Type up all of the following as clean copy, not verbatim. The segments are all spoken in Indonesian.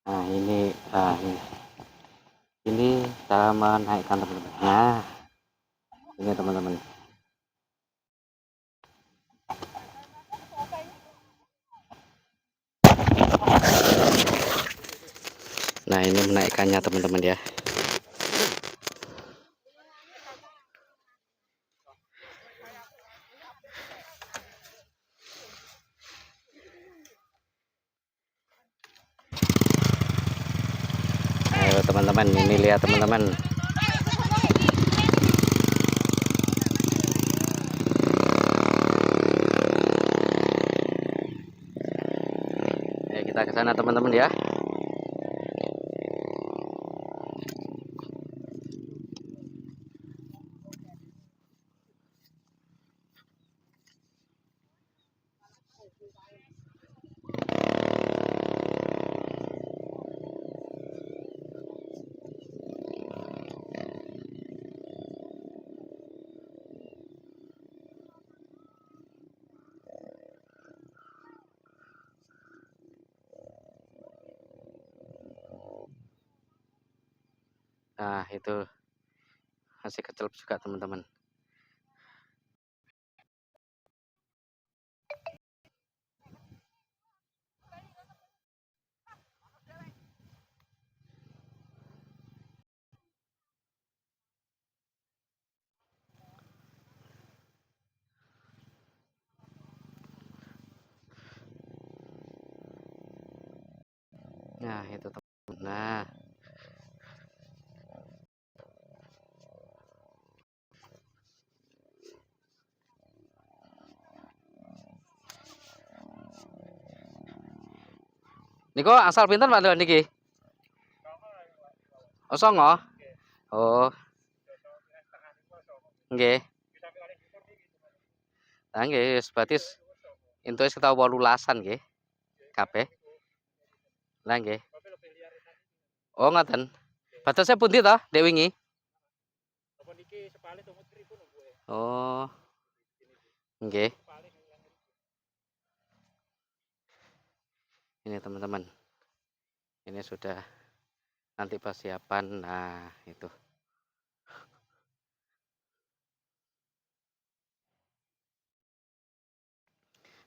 Nah ini cara menaikkan teman-teman. Nah ini teman-teman. Nah ini menaikkannya teman-teman ya. Ayo teman-teman, ini lihat teman-teman. Ayo kita ke sana teman-teman ya. Nah itu masih kecil juga teman-teman. Nah itu teman. Nah Niko asal pinten Pak Dewan niki? Oh songo. Oh nggih. Lah nggih wis berarti entuk kita 18-an nggih. Kabeh. Lah nggih. Oh ngoten. Batasnya pundi to, Dek wingi? Oh, nggih. Ini teman-teman. Ini sudah nanti persiapan. Nah, itu.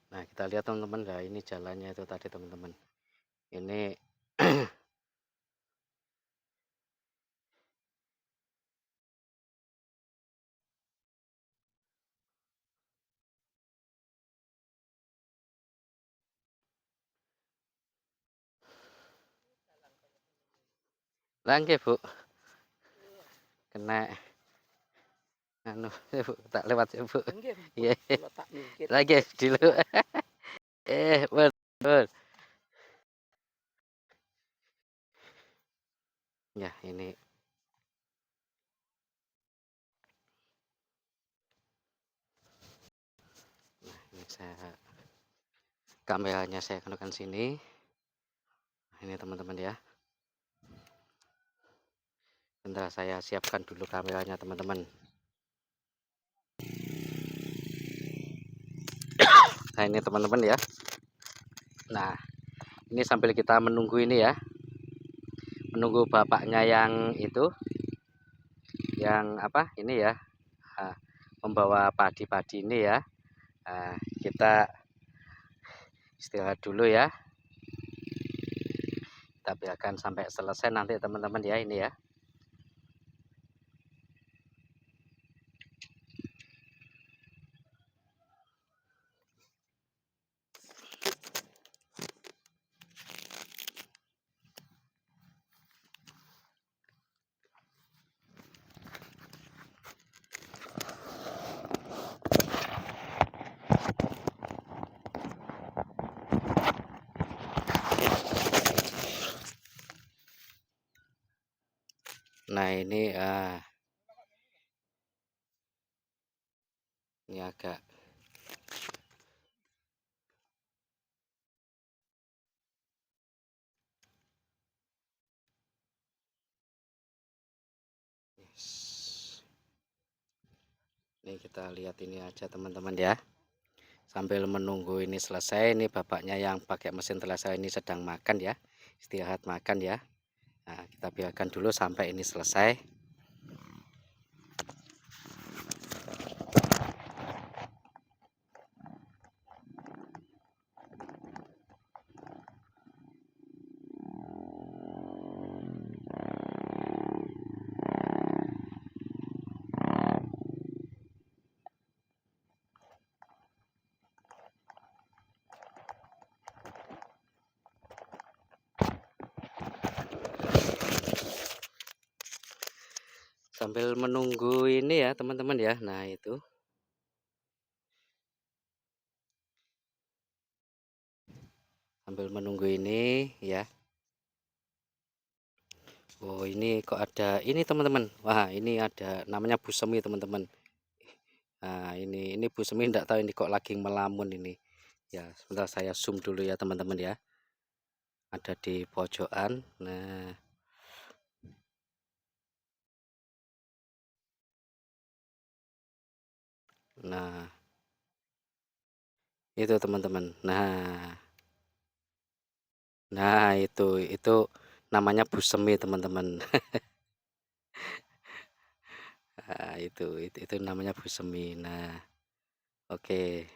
Nah, kita lihat teman-teman. Nah, ini jalannya itu tadi teman-teman. Ini lah nggih, Bu. Kena anu, Bu, tak lewat ya, Bu. Iya. Lagi dulu. Betul. Ya, ini saya kameranya saya kenakan sini. Ini teman-teman ya. Bentar saya siapkan dulu kameranya teman-teman. Nah, ini teman-teman ya. Nah, ini sambil kita menunggu ini ya. Menunggu bapaknya yang itu yang apa? Ini ya. Membawa padi-padi ini ya. Kita istirahat dulu ya. Kita biarkan sampai selesai nanti teman-teman ya ini ya. Nah ini ini agak ini kita lihat ini aja teman-teman ya. Sambil menunggu ini selesai, ini bapaknya yang pakai mesin telasa ini sedang makan ya. istirahat makan ya. Nah, kita biarkan dulu sampai ini selesai. Sambil menunggu ini ya teman-teman ya. Nah itu sambil menunggu ini ya. Oh ini kok ada ini teman-teman. Wah ini ada namanya busemi teman-teman. Nah ini busemi, enggak tahu ini kok lagi melamun ini ya. Sebentar saya zoom dulu ya teman-teman ya. Ada di pojokan. Nah itu teman-teman. Nah itu namanya busemi teman-teman. Nah, itu namanya busemi. Nah oke.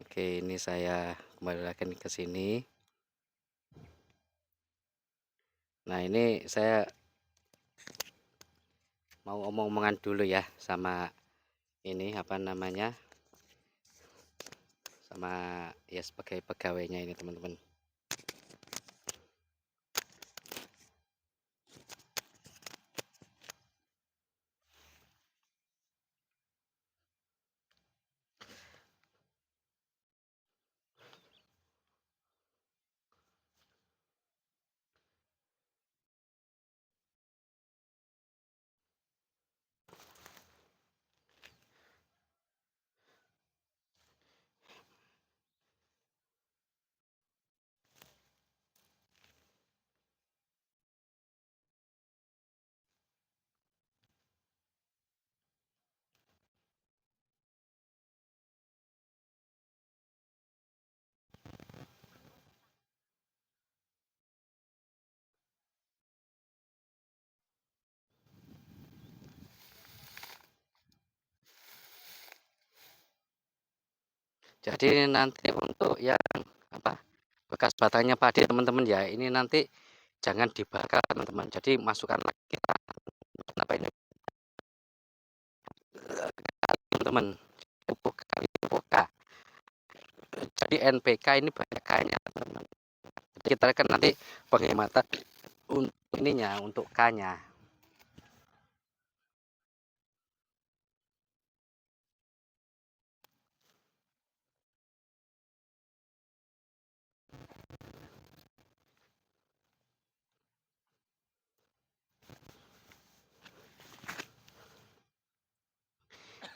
Oke, ini saya kembali lagi ke sini. Nah ini saya mau omong-omongan dulu ya sama ini apa namanya, sama ya sebagai pegawainya ini teman-teman. Jadi nanti untuk yang apa bekas batangnya padi teman-teman ya, ini nanti jangan dibakar teman-teman. Jadi masukkan lagi apa ini teman-teman, pupuk kali pupuk K. Jadi NPK ini banyak K-nya teman-teman. Jadi kita kan nanti penghematan untuk ininya, untuk K-nya.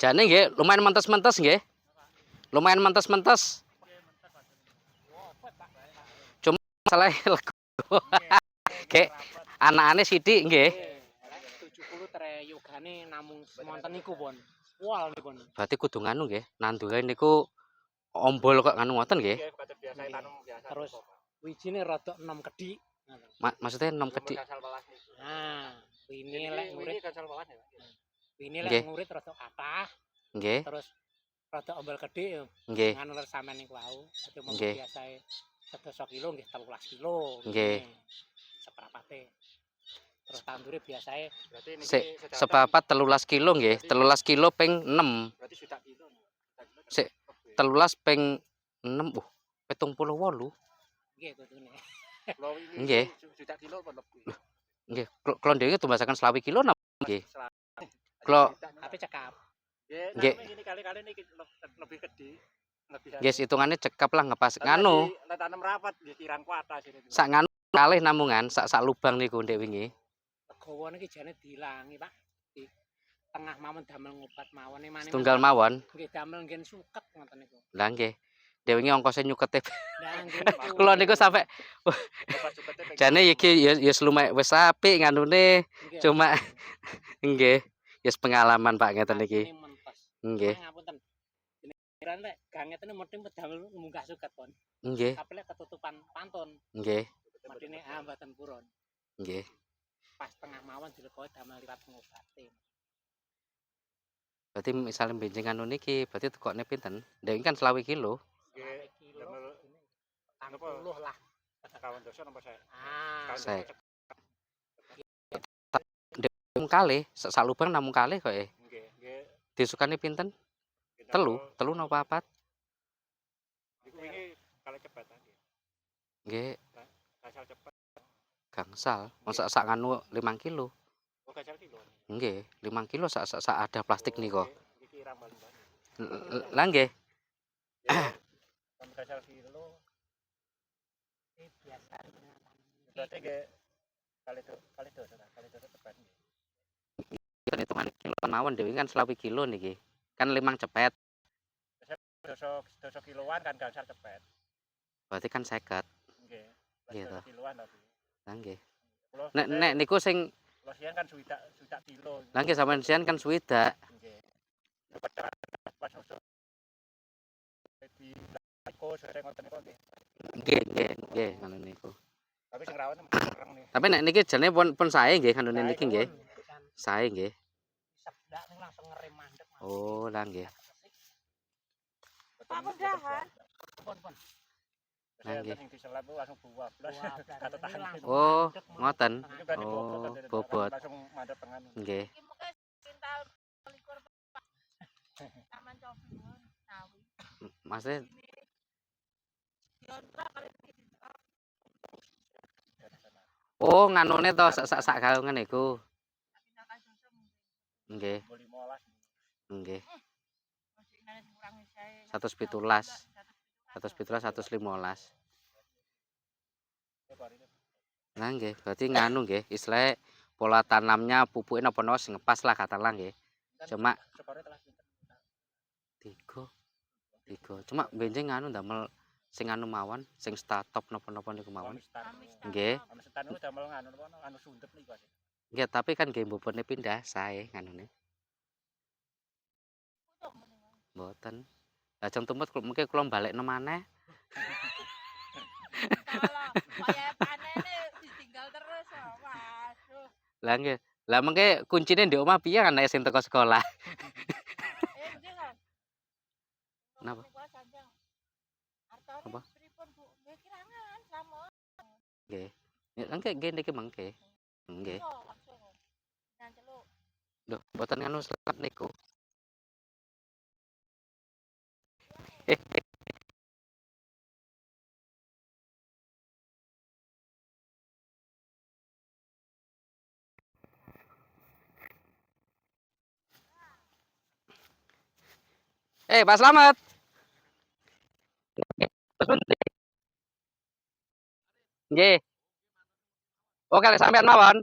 Jane nggih lumayan mentes-mentes nggih. Lumayan mentes-mentes. Cuma masalah lego. Kayak anak-anak sithik nggih. 70 tre yogane namung semonten niku pun. Wal niku pun. Berarti kudu nganu nggih, nanduke niku ombol kok nganu ngoten nggih. Terus wijine rada enom kedhik. Maksudnya enom kedhik. Nah, ini lek ngurit ini lek ngurit rada kathah. Nggih. Terus rada ombol kedhik Nggih. nganu sampean niku wau. Dadi mung Nggih. biasae 11 kilo nggih 13 kilo. Nggih. Seprapate. Terus tandure biasae berarti niki sepapat 13 kilo nggih, 13 kilo ping 6. Berarti sudah kilo. Sik 13 ping 6. 78. Nggih kudune. Nggih. Sudah kilo apa lebih? Nggih, kula dhewe tumbasaken 20 kilo napa nggih? Kula tapi cekap. Nggih. Ini kali-kali niki lebih gede. Guys, hitungannya cekap lah ngepas nganu. Lek tanem rapat nggih kirang kuota sini. Sak nganu kalih namungan, sak lubang niku ndek wingi. Legowo niki jane diilangi, Pak. Di tengah mawon damel ngobat mawon mane. Setunggal mawon. Nggih damel ngen suket ngoten niku. Lah nggih. Ndek wingi ongkose nyukete. Lah nggih. Kula niku sampe jane iki ya lumayan wis apik nganune. Cuma nggih, yes pengalaman Pak ngeten iki. Nggih. Ngapunten. Kira lek ganget ini mesti medal munggah suket pon. Nggih. Tapi lek ketutupan pantun. Nggih. Medine mboten purun. Nggih. Pas tengah mawon dilekoi damel liwat ngobati. Berarti misalnya benjing anu niki berarti tekokne pinten? Ndek kan 20 kilo. Nggih, kilo. 40 lah. Kawan dosa nomor saya. Saya. Ndek kalih, sak lubang namung kalih kok e. Nggih, nggih. Disukane pinten? Telu napa papat? Iku wingi kalih cepet nggih. Nggih. Gangsal cepet. Gangsal. Masa sak nganu 5 kilo. Oh, gangsal kilo. Nggih, 5 kilo sak ada plastik niko. Iki irang bali. Lah nggih. Sampai gangsal kilo. Biasa. Berarti nggih kali dosa cepet nggih. Kan hitungan kilo mawon dhewe kan 20 kilo niki. Kan 5 cepet. Dosa kiloan kan gangsal cepet. Berarti kan 50. Nggih. Nggih to. Kiloan tapi. Lah nggih. Nek niku sing kalau sian kan suwidak kilo. Lah nggih sampean sian kan swidak. Nggih. Pas dosa. Jadi aku sering ngoten niku nggih. Nggih ngono niku. Tapi sing rawon mereng nih. Tapi nek niki jane pun sae nggih kanune niki nggih. Sae nggih. Seblak ning langsung ngerem mandek. Oh, lah nggih. Pak pendahan. Pon. Saya sing diselap langsung buah blas. Kata tahan. Oh, ngoten. Oh, bobot. Langsung mandek tengan. Nggih. Iki mengke pintal 21 Pak. Taman Cobiwon, Sawi. Maksudnya Diontrak kali oh, nganune to sak gaungan iku. pindah dosa mungkin. Nggih. 15. Nggih. Masih nane kurangi saya. 117. 115. Nah nggih, berarti nganu nggih, istilahnya pola tanamnya pupuke napa-napa sing ngepas lah katalah nggih. Cuma tiga. Cuma benjing nganu ndamel sing anu mawon, sing statop napa-napa niku mawon. Nggih. Setan niku damel anu sundep niku. Nggih, tapi kan nggih mbobone pindah sae nganune. Mboten. Lajeng tumut mungkin kula balekno maneh. Kalau kaya panene ditinggal terus, waduh. Lah nggih. Lah mengke kuncine ndek omah piye anake sing teko sekolah? Nggih kan. Napa? Artone Apa? pripun Bu? Nggih kirangan sama. Nggih. Ya nggih niki mengke. Nggih. Langsung. Nang celuk. Lho, mboten nganu selap niku. Pak Slamet. Nggih. Oke, sampean mawon.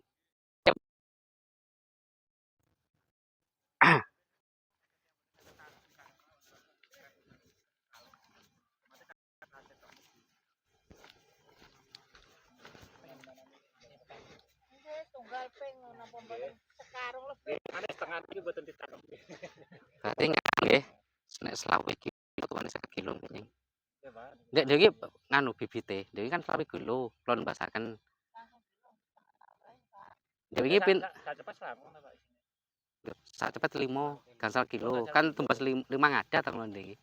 Nggih tunggal ping napa mboten sekarung lebih. Ane setengah iki mboten ditanam. Berarti nggih. Nek 20 kilo tuane 1 kilo nggih. Ya, Pak. Ndek dhewe nganu bibite. Dhewe kan 20 kilo, kula mbasaken. Dhewe iki pin Cepet selamun Pak. sak cepet 5 gangsal kilo. Kan tumbas 5 ngadat ta ngono iki.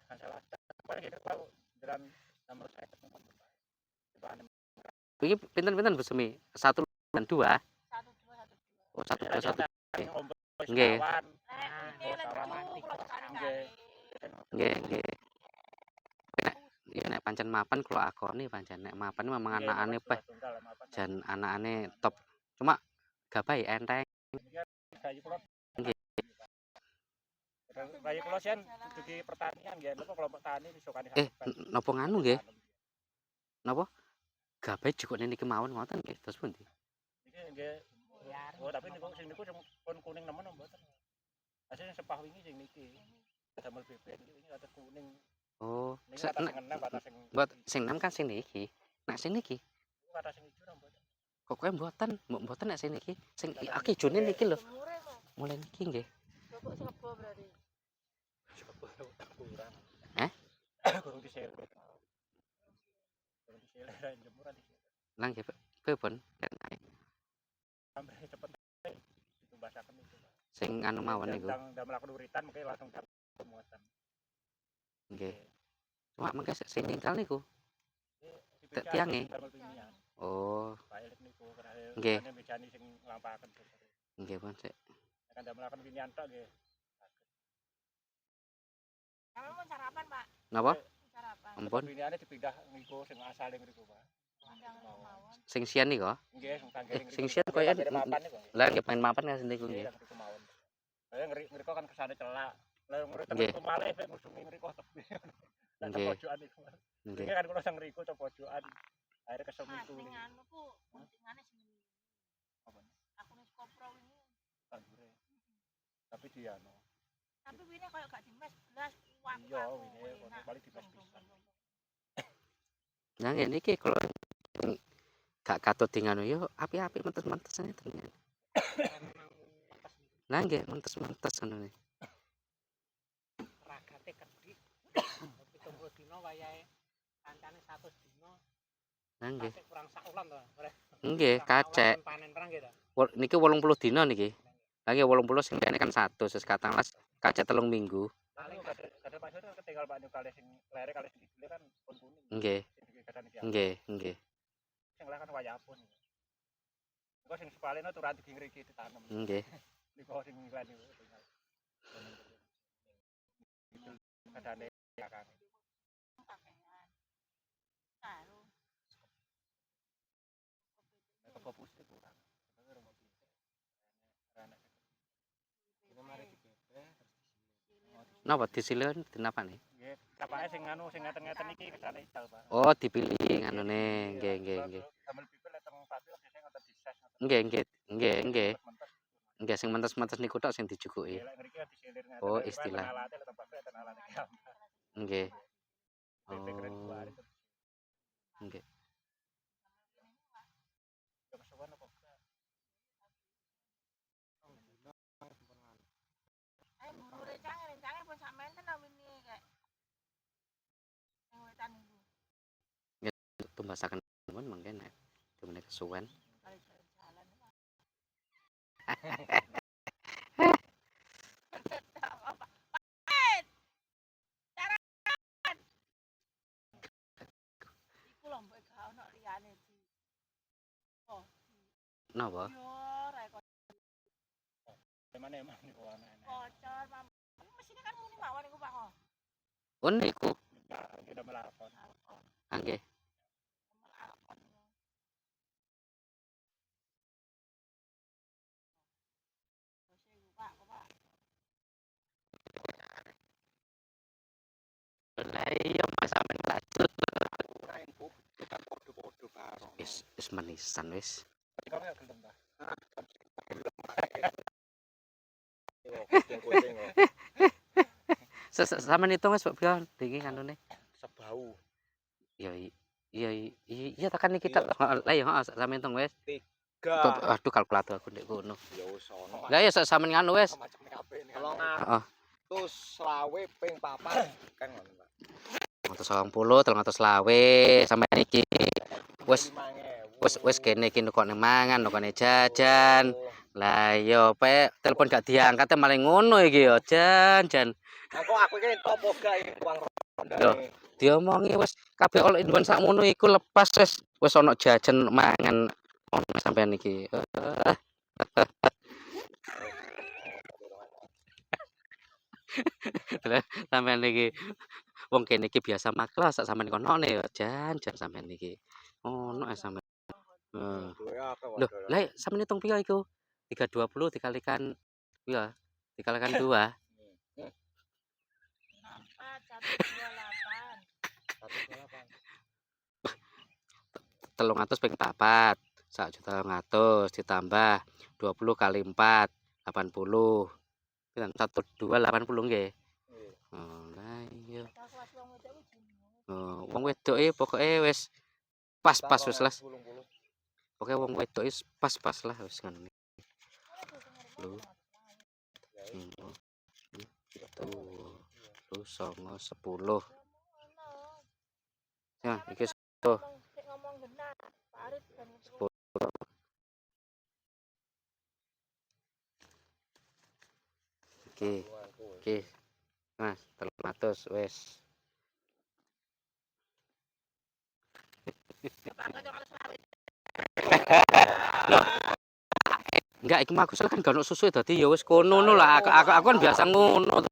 Gangsal ada. Paling gitu Pak. Jalan nomor saya ketemu. Iki pinten-pinten Bu Semi? 1 dan 2. 1 2 1 2. Oh, 1 2 1. Nggih. Nggih. Ini lagi Nggih. Ya nek pancen mapan kula akoni pancen nek mapan memang anakane peh jan anakane top. Cuma gabai enteng. Nggih. Bayi kula sian dugi pertanian nggih, napa kelompok tani disukani. Napa nganu nggih? Napa? Gabai jukune niki mawon ngoten nggih, terus pundi? Niki nggih. Oh, tapi niku sing niku pun kuning nemen mboten. Asline sepah wingi sing niki. Damel bebek iki wingi atas kuning. Oh, Niki atas sing enem atas sing buat sing nem kan sing niki. Nek sing niki atas sing ijo mboten. kok kowe mboten nek sing niki. Sing akeh jone niki lho. Mulai niki nggih. Bapak sebo berarti. kurang. Eh? Kurang diseler. Kurang diseler jemuran diseler. Lah nggih pripun? Sampai cepet itu basakan itu. Sing anu mawon niku. Ndang melakukan uritan mungkin langsung muatan. Nggih. Cuma mengke sing ninggal niku. Tiange. Oh. Baik niku Nggih. karena becani sing nglampahaken. Nggih, Pun sik. Kan ndang melakukan winian tok nggih. Kamu mau sarapan, Pak? Napa? Sarapan. Ampun. Winiane dipindah niku sing asale ngriku, Pak. Undang mawon. Sing sian niku. Nggih, sing tanggering. Sing sian koyo mapan niku. lah nggih main mapan kan niku nggih. Nggih, mawon. Saya ngriku kan kesane celak. Lah ngriku Nggih. temen malih nek ngusungi ngriku tepi. Lah Nggih. pojokan iku. Nggih. Nggih kan kula sing ngriku to pojokan. Akhirnya kesel Mas, itu. ning anu ku pentingane sing Apa? aku ning kopro ini. Tanggure. Tapi dia no. Tapi wine koyo gak dimes blas kuat. Iya, wine paling dibes pisan. Nah ngene iki kalau gak katut di nganu yo api-api mentes-mentesane ternyata. Lah nggih mentes-mentes ngono. Ragate kedhi. 70 dina wayahe kancane 100 dina. Lah nggih. Kasih kurang sak ulan to. Nggih, kacek. Panen perang gitu. Niki 80 dina niki. Lah nggih 80 sing kene kan 100 wis katalas kacek 3 minggu. Paling kadang Pak Surya ketinggal Pak Nyu kalih sing lere kalih sing dibeli kan pun kuning. Nggih. Nggih, nggih. Sing lere kan wayapun. Engko sing sepalene turan di ngriki ditanam. Nggih. Niku sing nglan niku tinggal. Kadane ya kan. Karo. Kebo putih kurang. Tapi rumah pinter. Anak. Ini mari dikebe. Napa disilen dinapa nih? Nggih, kapake sing anu sing ngeten-ngeten iki kesane ical, Pak. Oh, dipilih nganune. Nggih, nggih, nggih. Damel bibir lek teng pati biasane ngoten dises. Nggih, nggih. Nggih, nggih. Nggih sing mentes-mentes niku tok sing dijukuki. Lek ngriki disilir ngeten. Oh, istilah. Alate lek tempat lek alate gampang. Nggih. Pikiran Oh. buare. Nggih. Yo kesuwen apa enggak? Buru rencang pun sak menten to wingi kayak. Sing wetan iku. Tumbasaken pun mangke nek dimene kesuwen. Kali jalan. Iku lho mbok gak ono liyane di. Oh, Napa? yo rek Emane emang niku anak-anak. kocor mam. Mesine kan muni mawon iku Pak. Oh niku. Kita melakon. Ah, nggih. Lah iya Mas sampean lanjut. Wis manisan wis. Kamu gak gelem ta? Sampeyan hitung wis pira iki kanune? Sebau. Ya iya tekan iki tak lah ya heeh sampeyan hitung wis. 3. Aduh kalkulator aku ndek kono. Ya wis ono. Lah ya sampeyan nganu wis. Macam kabeh. Heeh. 320 ping 4 kan ngono, Pak. 120, 320 sampeyan iki. Wis kene iki kok mangan, kene jajan. Lah iya pe telepon gak diangkat malah ngono iki ya jan. Aku iki entuk poga iki uang Lho, diomongi wis kabeh oleh ndon sakmono iku lepas wis ana jajan mangan ono sampean iki. Sampean iki wong kene iki biasa maklas sak sampean konone ya jan sampean iki. Ono sampean. Loh, lah sampean hitung pira iku? 320 dikalikan pira? Dikalikan 2. 300 ping 4 1.200.000 ditambah 20 kali 4 80 kan 1280 nggih. Oh lah iya. Oh wong wedoke pokoke wis pas wis les. Pokoke wong wedoke pas lah wis ngono. Lho. Tuh. songo 10. Ya, Sampe iki ngomong genah, Pak Arif kan 10. Oke. Mas, 300 wes. Enggak, iki mah aku kan gak ono susu dadi ya wis kono lah. Aku kan biasa ngono.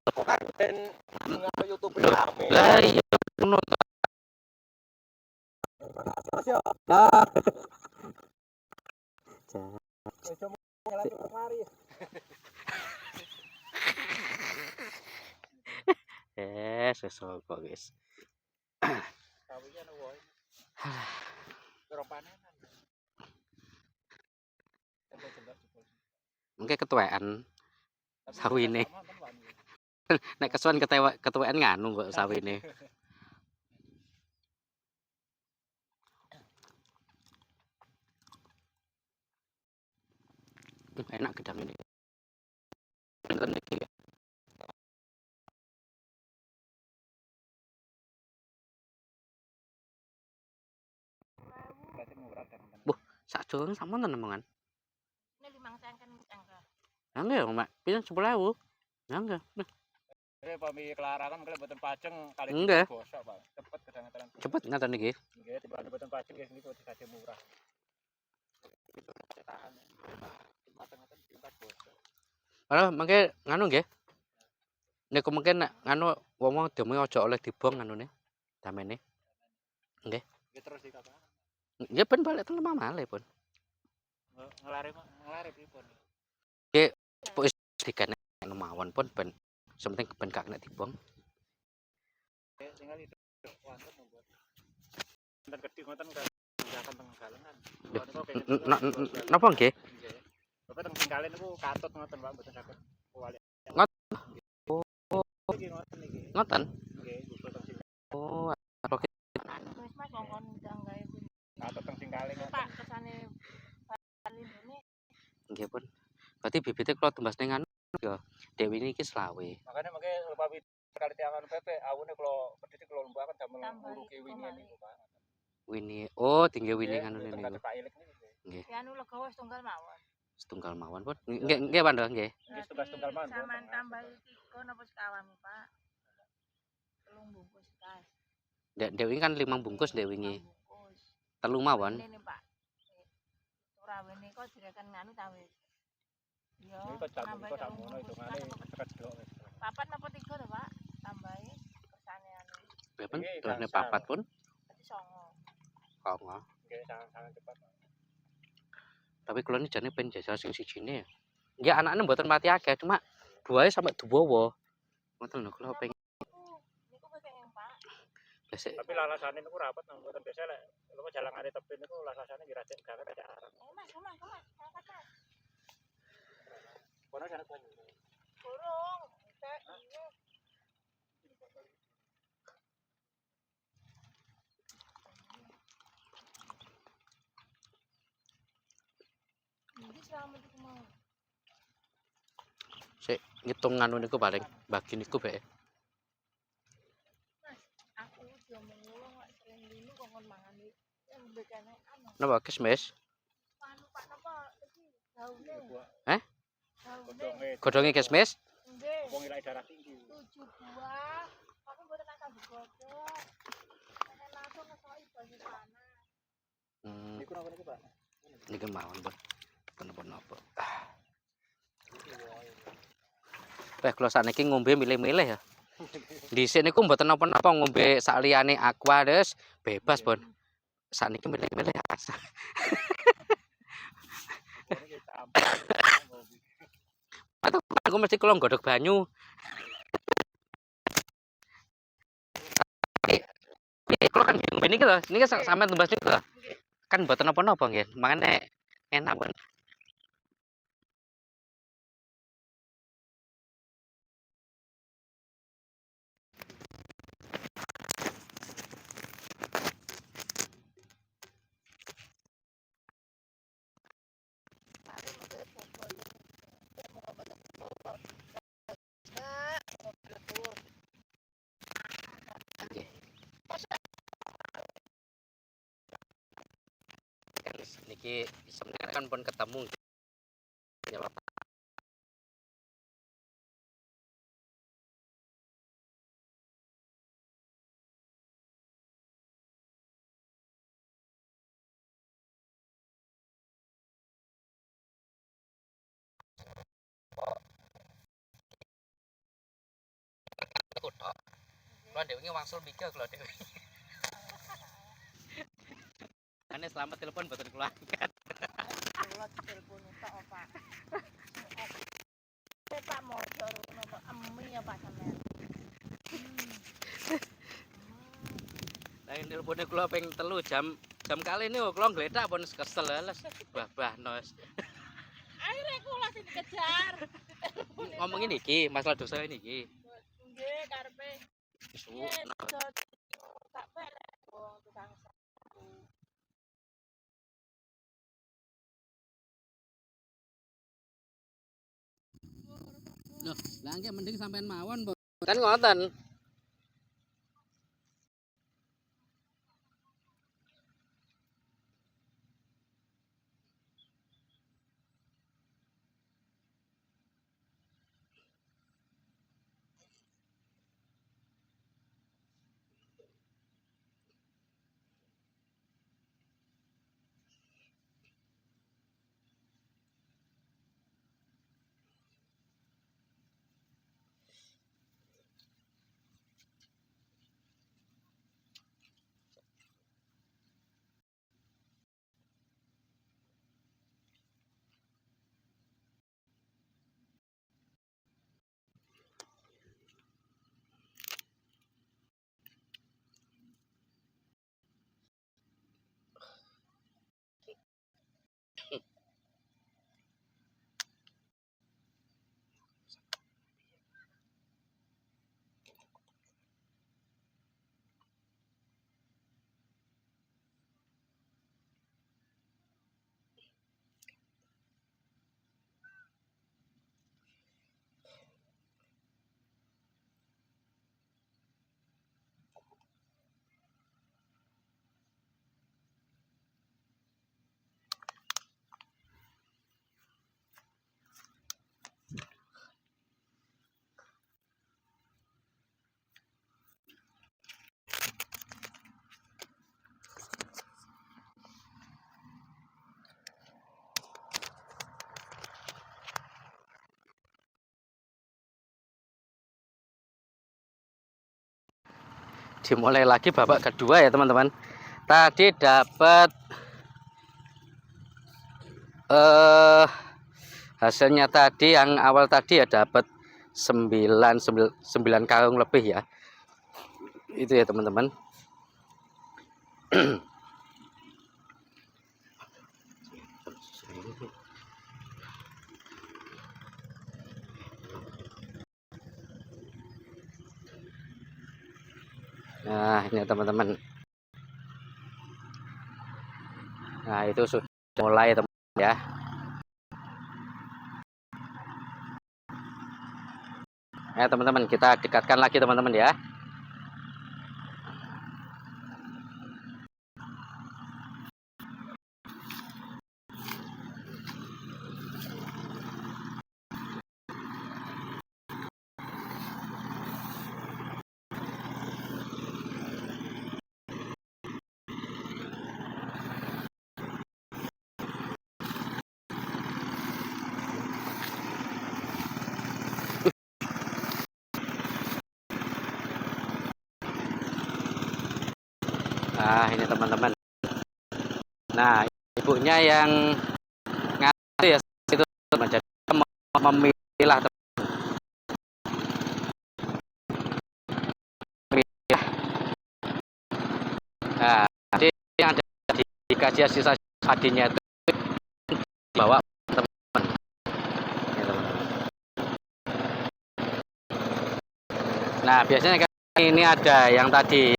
Ben YouTube rame. Lah iya ngono. Sesok guys. Sawinya no woy. Kurang panenan. Mungkin ketuaan sawine. Nek kesuwen ketuaan nganu kok sawine. Enak gedang ini. Buh, sak jong samonten nemongan. ini 5 sen kan enggak. Nggih, Mak. Pinten 10.000. Nggih. Ini pami kelarangan mungkin boten pajeng kali Nggih. bosok, Pak. Cepet kedangan. Cepet ngaten niki. Nggih, dibanding boten pajeng nggih kok dikasih murah. Mateng-mateng tingkat bosok. Halo, mangke nganu nggih. Niku mungkin nek nganu wong-wong demo aja oleh dibong nganune. Damene. Nggih. Nggih terus dikatakan. Nggih ben balik teng lemah malih pun. Ngelare pripun? Wis dikene mawon pun ben sementing ben gak kena dibong. Tinggal itu wonten membuat. Wonten gedhi ngoten kan jakan teng galengan. Napa nggih? Nggih. Bapak teng singkalen niku katut ngoten Pak mboten saged kuwalik. Iki ngoten iki. Ngoten. Nggih, buku teng singkalen. Oh, Wis Mas kongkon ndang gawe pun. Katut teng singkalen. Pak kesane Lindone nggih pun. Berarti bibite kula tembas ning anu ya. Dewi niki selawe. Makanya lupa sekali tiangan PP, awune kalau pediti kalau lomba kan damel Tambah nguruki wini niku Pak. Wini, oh tinggi wini nganu Nggih, niku. tengah Pak Ilik niku. Nggih. ya anu legowo setunggal mawon. Setunggal mawon pun. Nggih Pandha nggih. Nggih setunggal mawon. Saman tambahi 3 napa sekawami Pak. 3 bungkus kae. Dewi kan 5 bungkus Dewi wingi. 3 mawon. Ini Pak. Ora wene kok direken nganu ta wis. Yo, Iki kok jamu nambah kok sakmono hitungane tekan delok wis. 4 napa 3 to Pak? Tambahi kersane anu. Berapa? Tuane papat pun. Dadi 9. Kongo. Nggih, sangat cepat. Tapi kula ini jane pengen jajal sing sijine. Nggih anakne mboten pati akeh, cuma buahe sampe duwowo. Ngoten lho kula pengen. Niku wis yang Pak. Besek. Tapi lalasane niku rapat nang mboten biasa lek lho jalangane tebin niku lalasane nggih rajek gak ada arep. Mas, angkat Mas. Kono jalan banyu. Burung. Cek ini. Ini selamat iku mau. Sik ngitung nganu niku paling bagi niku bae. Mas, aku diomong ngono kok sering dulu kongkon mangan iki. Yang bekane anu. Napa kismis? Anu Pak napa iki daune. Eh? Daune. Godhonge kismis? Nggih. Wong ilak darah tinggi. 7 buah. Aku mboten angkat digodhog. Nek langsung ngesoki banyu panas. Niku napa niku Pak? Niki mawon pun. Napa-napa. Kula sakniki ngombe milih-milih ya. Dhisik niku mboten napa-napa ngombe sak liyane aqua wis bebas pun. Sakniki milih-milih. Aku mesti kula nggodhog banyu. Kula kan ngombe niki lho, niki sampean tumbas niku lho. Kan mboten napa-napa nggih. Makane enak pun. niki sebenarnya kan pun ketemu ya Bapak. Kalau dewi wangsul mikir kalau dewi. Ane selamat telepon betul keluarga. Kula telepon tok apa. Pak motor ngono emi ya Pak sampean. Lah telepone kula ping 3 jam kali ini kula ngledak pun kesel les. Bah nos. Akhirnya kula sing dikejar. Ngomongin iki masalah dosa ini iki. Nggih karepe. Suwuk. Tak pelek wong tukang sapu. Loh, lah nggih mending sampean mawon, kan ngoten. Dimulai lagi babak kedua ya teman-teman. Tadi dapat hasilnya tadi yang awal tadi ya dapat 9 karung lebih ya. Itu ya teman-teman. Nah, ini teman-teman. Nah, itu sudah mulai teman-teman ya. Ya teman-teman, kita dekatkan lagi teman-teman ya. Nah, ini teman-teman. Nah, ibunya yang ngasih ya itu teman. Jadi memilah teman. Nah, jadi yang ada di kajian sisa padinya itu dibawa teman-teman. Ya, teman-teman. Nah, biasanya kan ini ada yang tadi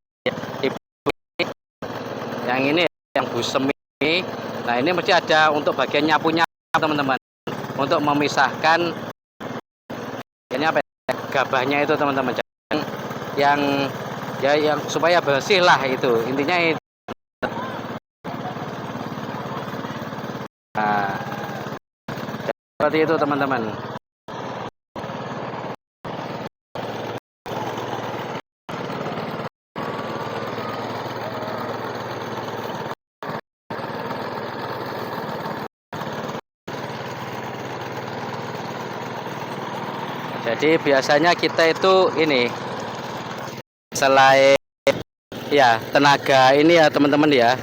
yang ini yang busem ini. Nah, ini mesti ada untuk bagian nyapunya teman-teman, untuk memisahkan ini apa ya, gabahnya itu teman-teman, yang ya yang supaya bersih lah itu intinya itu. seperti itu teman-teman. Jadi biasanya kita itu ini selain ya tenaga ini ya teman-teman ya,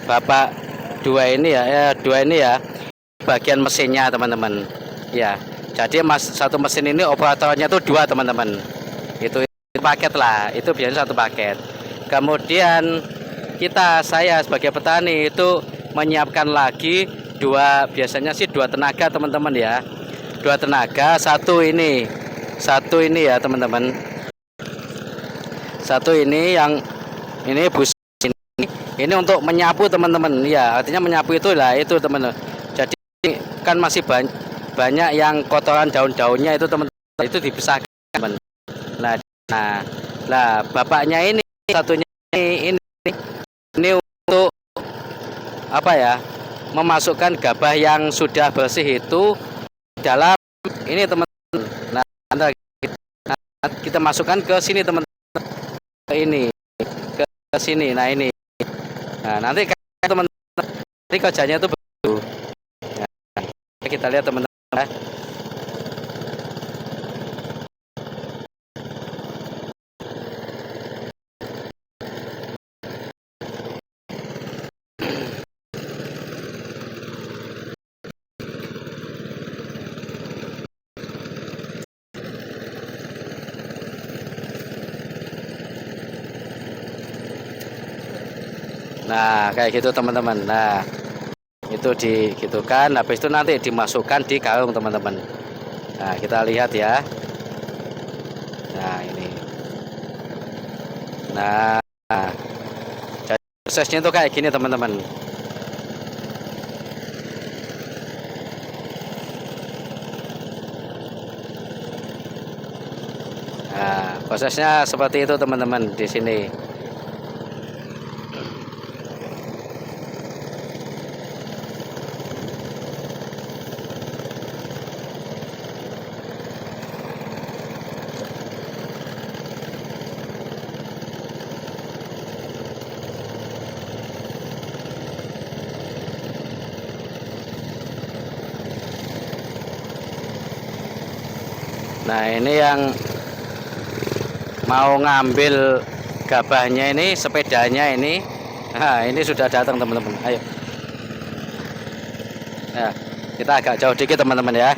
bapak dua ini ya bagian mesinnya teman-teman ya. Jadi satu mesin ini operatornya tuh dua teman-teman, itu paket lah, itu biasanya satu paket. Kemudian saya sebagai petani itu menyiapkan lagi biasanya sih dua tenaga teman-teman ya, dua tenaga, satu ini ya teman-teman, satu ini yang ini bus ini untuk menyapu teman-teman ya, artinya menyapu itu lah itu teman-teman. Jadi kan masih banyak yang kotoran daun-daunnya itu teman-teman, itu dipisahkan teman. Nah bapaknya ini satunya ini untuk apa ya, memasukkan gabah yang sudah bersih itu dalam ini teman-teman. Nah kita masukkan ke sini teman-teman, ke ini ke sini. Nah ini, nah nanti teman-teman nanti kerjanya itu begitu. Nah, kita lihat teman-teman. Nah kayak gitu teman-teman. Nah itu digitukan, habis itu nanti dimasukkan di karung teman-teman. Nah kita lihat ya. Nah ini, nah jadi prosesnya itu kayak gini teman-teman. Nah prosesnya seperti itu teman-teman di sini. Nah ini yang mau ngambil gabahnya ini, sepedanya ini. Nah ini sudah datang teman-teman, ayo ya, kita agak jauh dikit teman-teman ya.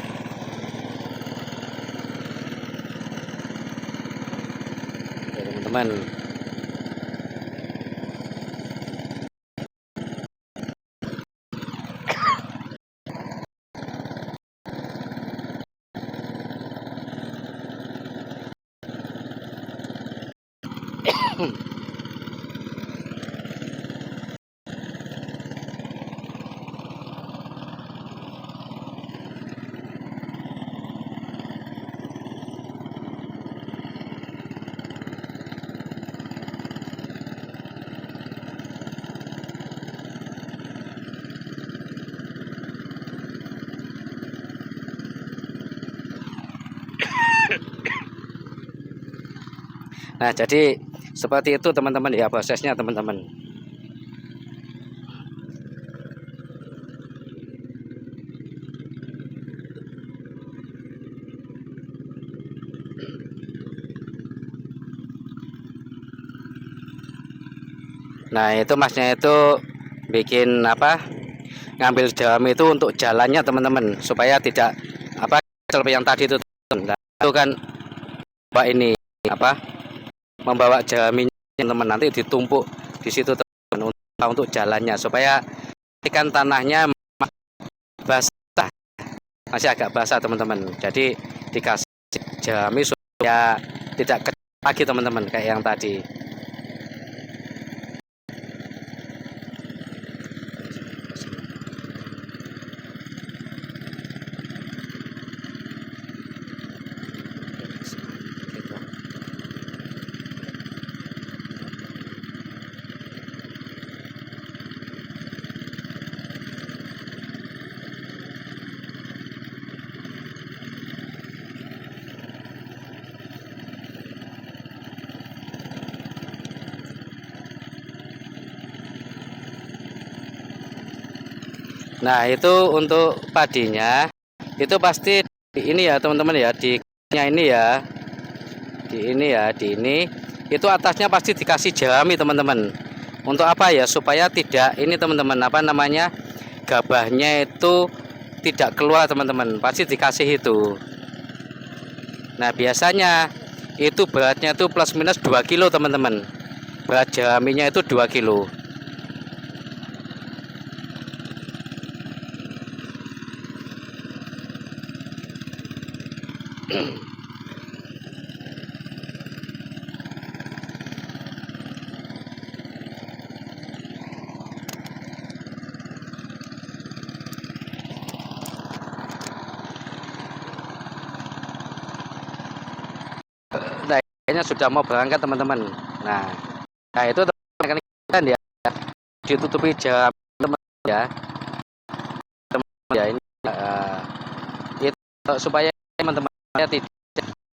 Oke, teman-teman. Nah jadi seperti itu teman-teman ya prosesnya teman-teman. Nah itu masnya itu bikin apa, ngambil dalam itu untuk jalannya teman-teman, supaya tidak apa seperti yang tadi itu teman. Nah, itu kan Pak ini apa, membawa jeraminya teman, nanti ditumpuk di situ teman untuk jalannya, supaya ikan tanahnya basah, masih agak basah teman-teman. Jadi dikasih jerami supaya tidak kecil lagi teman-teman kayak yang tadi. Nah, itu untuk padinya itu pasti ini ya teman-teman ya, di ini ya, di ini itu atasnya pasti dikasih jerami teman-teman. Untuk apa ya? Supaya tidak ini teman-teman, apa namanya, gabahnya itu tidak keluar teman-teman, pasti dikasih itu. Nah, biasanya itu beratnya itu plus minus 2 kilo teman-teman, berat jeraminya itu 2 kilo. Nah, kayaknya sudah mau berangkat teman-teman. Nah, itu teman-teman kan ya, ditutupi jam teman-teman ya, teman-teman ya, ini itu supaya teman-teman tidak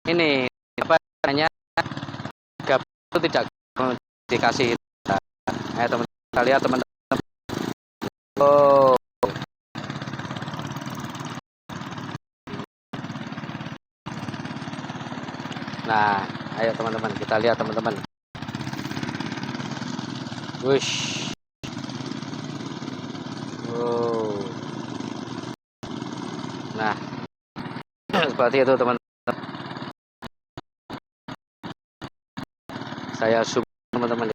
ini apa namanya, gabah itu tidak dikasih. Nah, teman-teman kita lihat teman-teman. Oh, nah, ayo teman-teman kita lihat teman-teman. Wush. Oh. Nah, seperti itu teman-teman. Saya zoom teman-teman.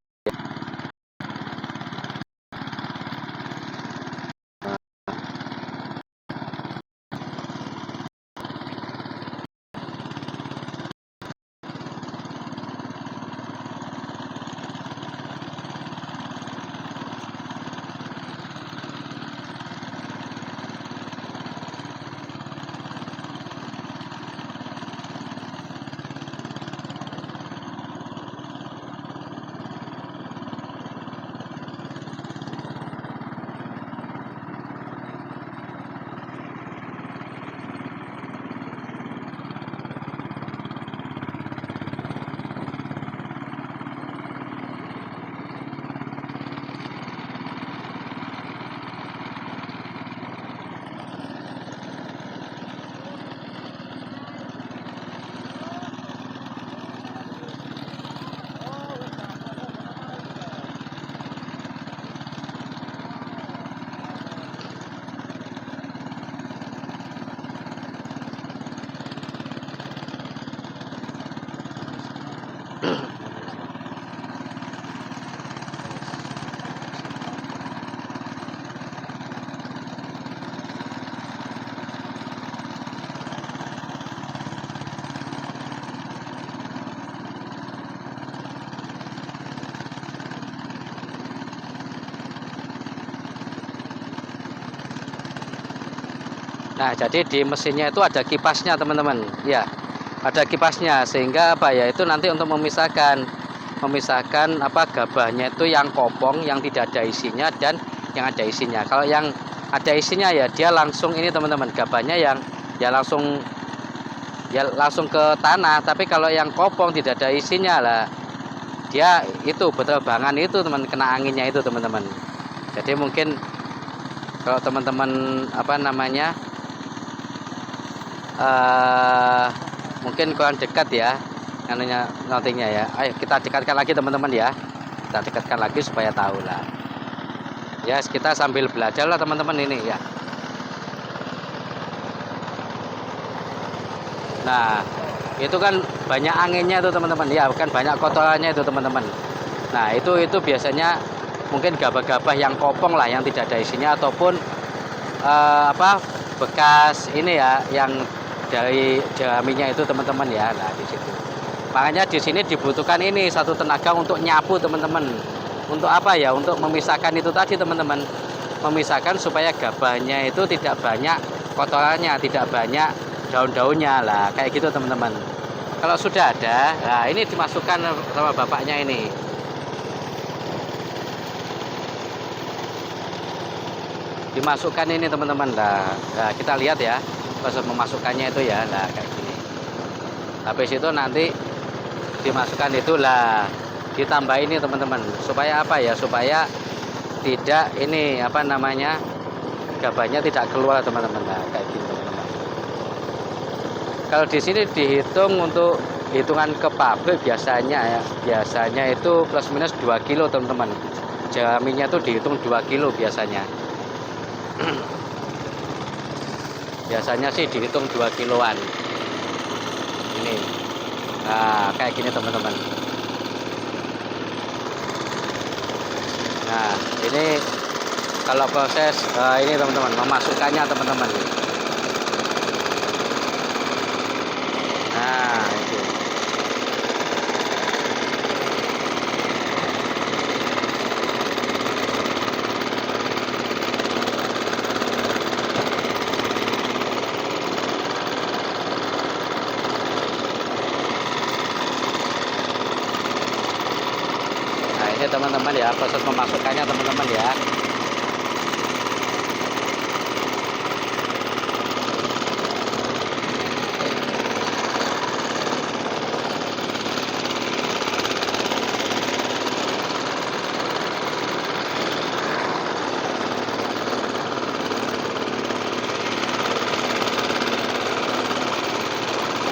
Nah, jadi di mesinnya itu ada kipasnya teman-teman. Ya, ada kipasnya sehingga apa ya, itu nanti untuk memisahkan apa gabahnya itu yang kopong, yang tidak ada isinya dan yang ada isinya. Kalau yang ada isinya ya dia langsung ini teman-teman, gabahnya yang ya langsung ke tanah. Tapi kalau yang kopong tidak ada isinya lah, dia itu berterbangan itu teman, kena anginnya itu teman-teman. Jadi mungkin kalau teman-teman apa namanya, mungkin kurang dekat ya namanya nantinya ya. Ayo kita dekatkan lagi teman-teman ya, kita dekatkan lagi supaya tahu lah ya, kita sambil belajar lah teman-teman ini ya. Nah, itu kan banyak anginnya itu teman-teman ya, bukan banyak kotorannya itu teman-teman. Nah, itu biasanya mungkin gabah-gabah yang kopong lah, yang tidak ada isinya, ataupun apa bekas ini ya, yang dari jeraminya itu teman-teman ya. Nah, di situ makanya di sini dibutuhkan ini satu tenaga untuk nyapu teman-teman. Untuk apa ya, untuk memisahkan itu tadi teman-teman, memisahkan supaya gabahnya itu tidak banyak kotorannya, tidak banyak daun-daunnya lah, kayak gitu teman-teman. Kalau sudah ada, nah ini dimasukkan sama bapaknya ini. Dimasukkan ini teman-teman lah. Nah, kita lihat ya proses memasukkannya itu ya, nah kayak gini. Habis itu nanti dimasukkan itulah, ditambah ini teman-teman, supaya apa ya, supaya tidak ini apa namanya, gabahnya tidak keluar teman-teman. Nah, kayak gini teman-teman. Kalau di sini dihitung untuk hitungan ke pabrik biasanya itu plus minus 2 kilo teman-teman. Jaminnya itu dihitung 2 kilo biasanya. Biasanya sih dihitung 2 kiloan. Ini. Nah, kayak gini teman-teman. Nah, ini kalau proses ini teman-teman, memasukkannya teman-teman. Nah, itu. Nah, ini teman-teman ya, proses memasukkannya teman-teman ya.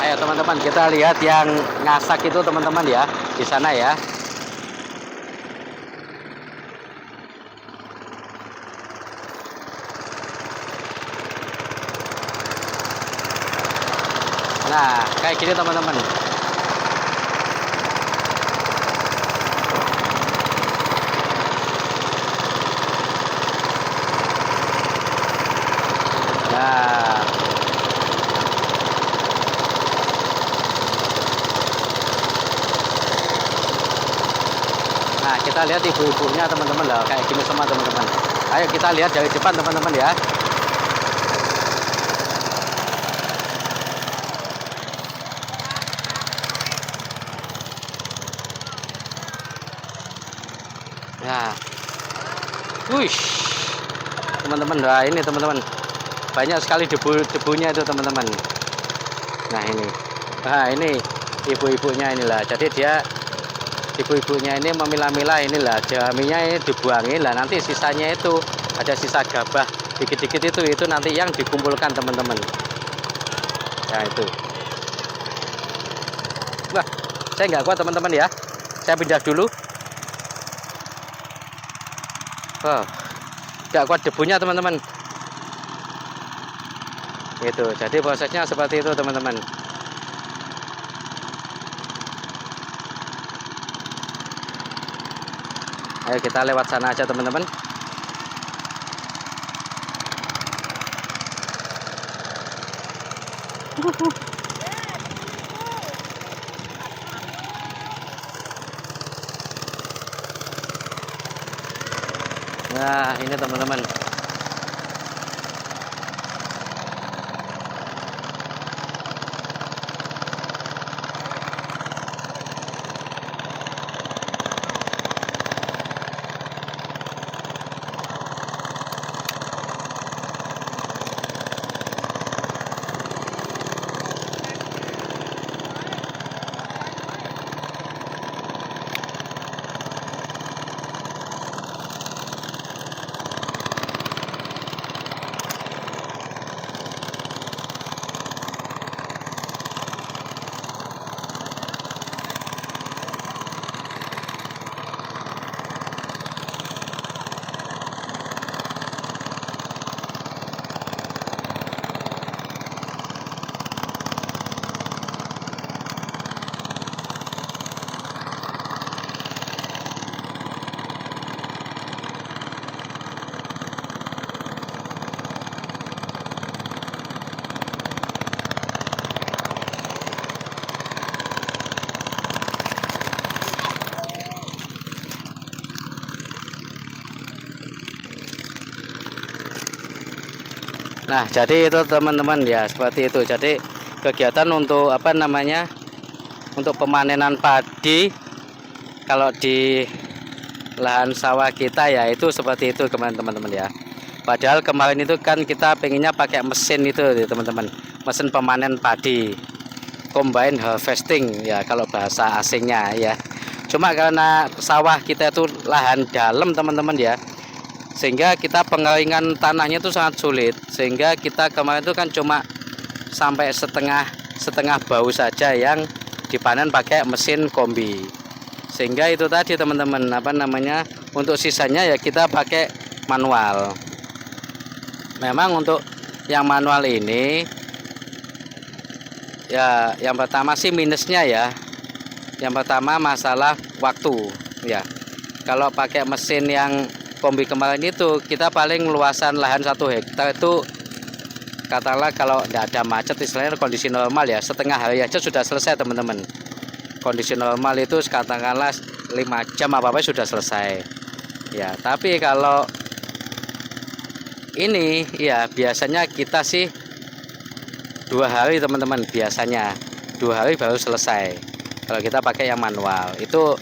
Ayo teman-teman, kita lihat yang ngasak itu teman-teman ya, di sana ya. Nah, kayak gini teman-teman. Nah, kita lihat ibu-ibunya teman-teman lah, kayak gini semua teman-teman. Ayo kita lihat dari depan teman-teman ya. Nah, wush, teman-teman, nah ini teman-teman, banyak sekali debunya itu teman-teman. Nah ini ibu-ibunya inilah. Jadi dia ibu-ibunya ini memilah-milah inilah, jaminya ini dibuangin lah. Nanti sisanya itu ada sisa gabah dikit-dikit itu nanti yang dikumpulkan teman-teman. Nah itu. Wah, saya nggak kuat teman-teman ya. Saya pindah dulu. Oh, nggak kuat debunya teman-teman. Itu. Jadi prosesnya seperti itu teman-teman. Ayo kita lewat sana aja teman-teman. Nah ini teman-teman. Nah, jadi itu teman-teman ya, seperti itu. Jadi kegiatan untuk apa namanya? Untuk pemanenan padi kalau di lahan sawah kita ya itu seperti itu teman-teman ya. Padahal kemarin itu kan kita pengennya pakai mesin itu teman-teman. Mesin pemanen padi. Combine harvesting ya kalau bahasa asingnya ya. Cuma karena sawah kita itu lahan dalam teman-teman ya. sehingga kita pengeringan tanahnya itu sangat sulit, sehingga kita kemarin itu kan cuma sampai setengah bau saja yang dipanen pakai mesin kombi. Sehingga itu tadi teman-teman, apa namanya, untuk sisanya ya kita pakai manual. Memang untuk yang manual ini ya, yang pertama sih minusnya ya, yang pertama masalah waktu ya. Kalau pakai mesin yang kombi kemarin itu, kita paling luasan lahan 1 hektar itu katakanlah kalau tidak ada macet, istilahnya kondisi normal ya, setengah hari aja sudah selesai teman-teman. Kondisi normal itu katakanlah 5 jam apa-apa sudah selesai ya. Tapi kalau ini ya biasanya kita sih 2 hari teman-teman, biasanya 2 hari baru selesai kalau kita pakai yang manual. Itu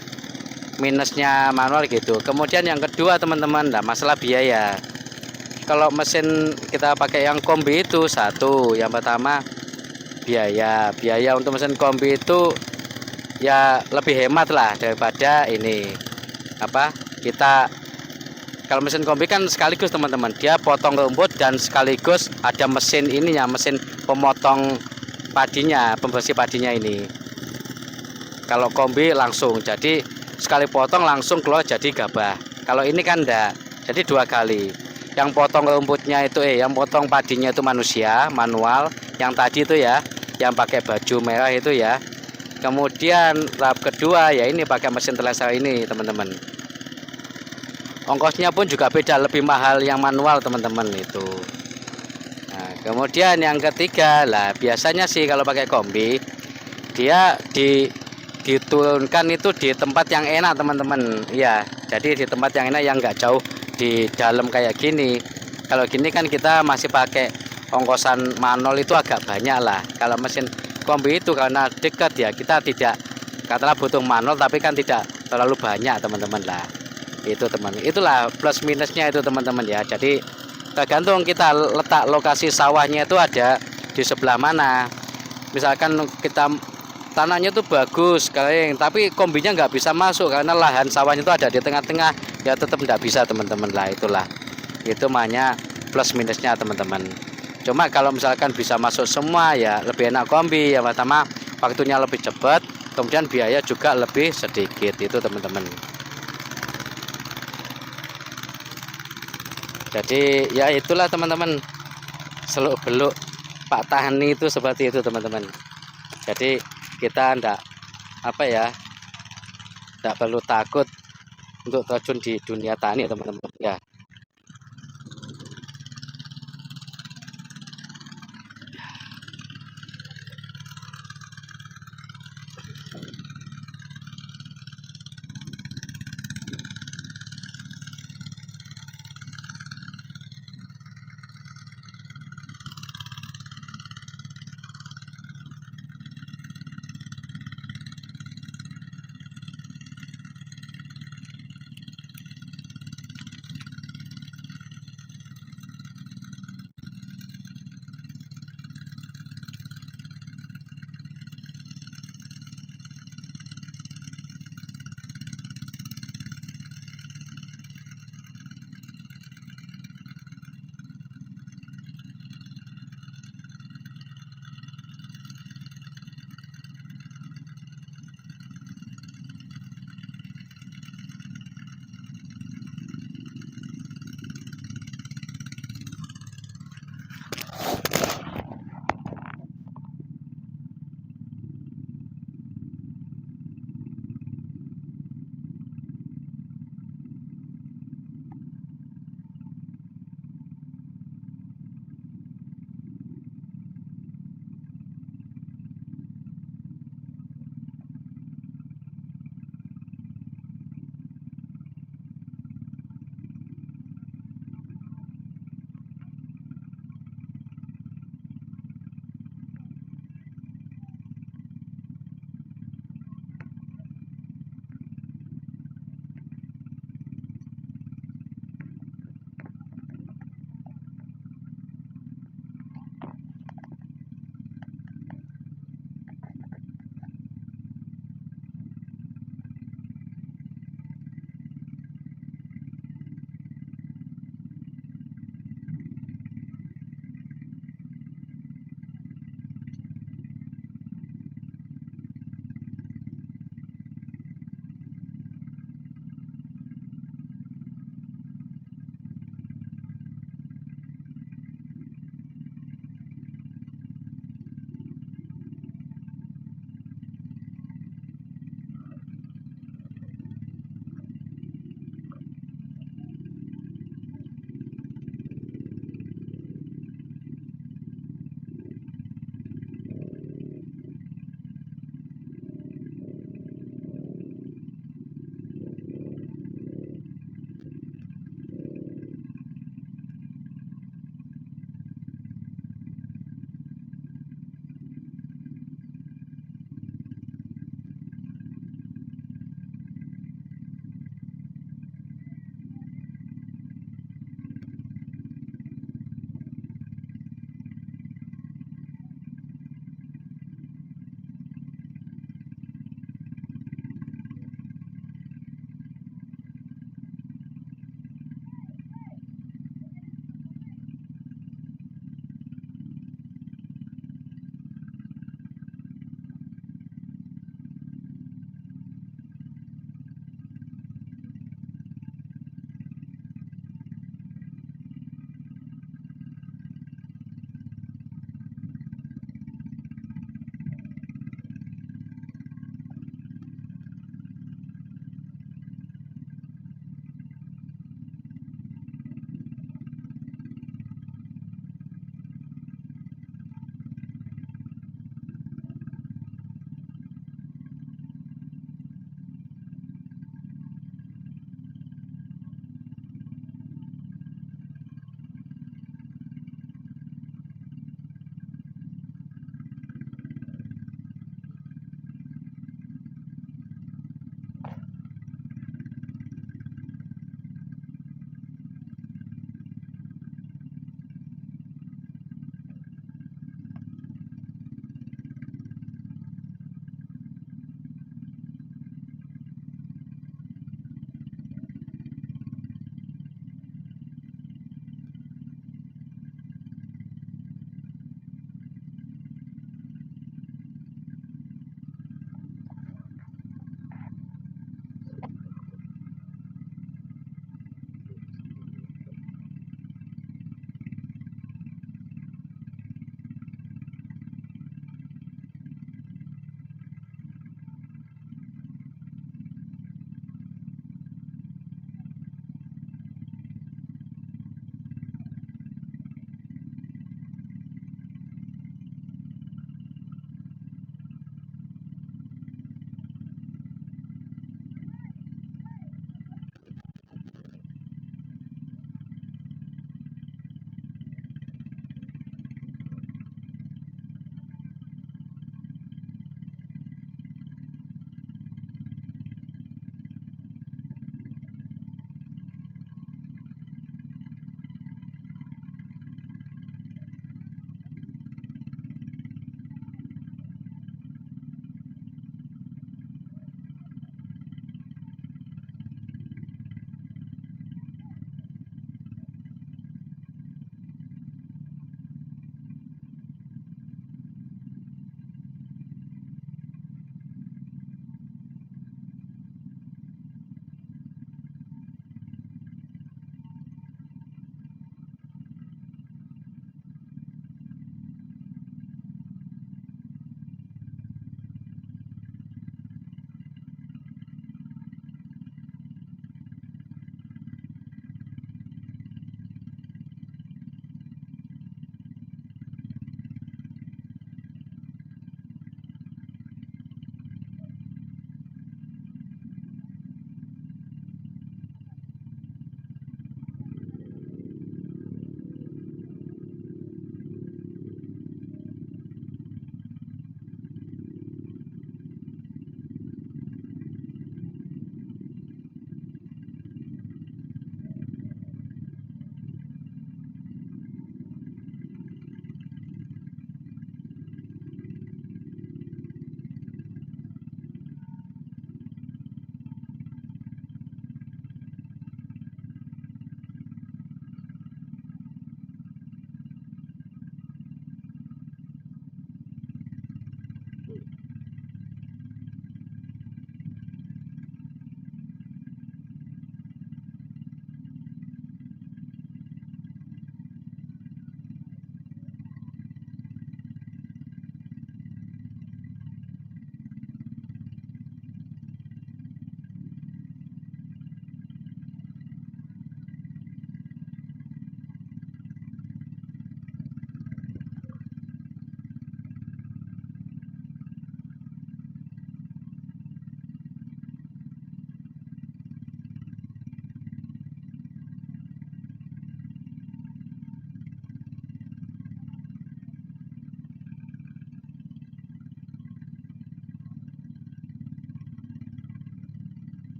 minusnya manual gitu. Kemudian yang kedua teman-teman, nah masalah biaya. Kalau mesin kita pakai yang kombi itu satu, yang pertama biaya untuk mesin kombi itu ya lebih hemat lah daripada ini, apa, kita kalau mesin kombi kan sekaligus teman-teman, dia potong rumput dan sekaligus ada mesin ininya, mesin pemotong padinya, pembersih padinya ini. Kalau kombi langsung, jadi sekali potong langsung keluar jadi gabah. Kalau ini kan enggak, jadi 2 kali. Yang potong rumputnya itu yang potong padinya itu manusia manual, yang tadi itu ya, yang pakai baju merah itu ya. Kemudian tahap kedua ya ini pakai mesin thresher ini teman-teman. Ongkosnya pun juga beda, lebih mahal yang manual teman-teman itu. Nah, kemudian yang ketiga lah, biasanya sih kalau pakai kombi dia diturunkan itu di tempat yang enak teman-teman ya. Jadi di tempat yang enak, yang nggak jauh di dalam kayak gini. Kalau gini kan kita masih pakai ongkosan manual itu agak banyak lah. Kalau mesin kombi itu karena dekat ya, kita tidak katakanlah butuh manual, tapi kan tidak terlalu banyak teman-teman lah. Itu teman, itulah plus minusnya itu teman-teman ya. Jadi tergantung kita letak lokasi sawahnya itu ada di sebelah mana. Misalkan kita tanahnya itu bagus kering, tapi kombinya nggak bisa masuk karena lahan sawahnya itu ada di tengah-tengah, ya tetap nggak bisa teman-teman lah. Itulah, itu makanya plus minusnya teman-teman. Cuma kalau misalkan bisa masuk semua ya lebih enak kombi. Yang pertama waktunya lebih cepat, kemudian biaya juga lebih sedikit itu teman-teman. Jadi ya itulah teman-teman, seluk beluk Pak Tani itu seperti itu teman-teman. Jadi kita ndak perlu takut untuk terjun di dunia tani teman-teman ya.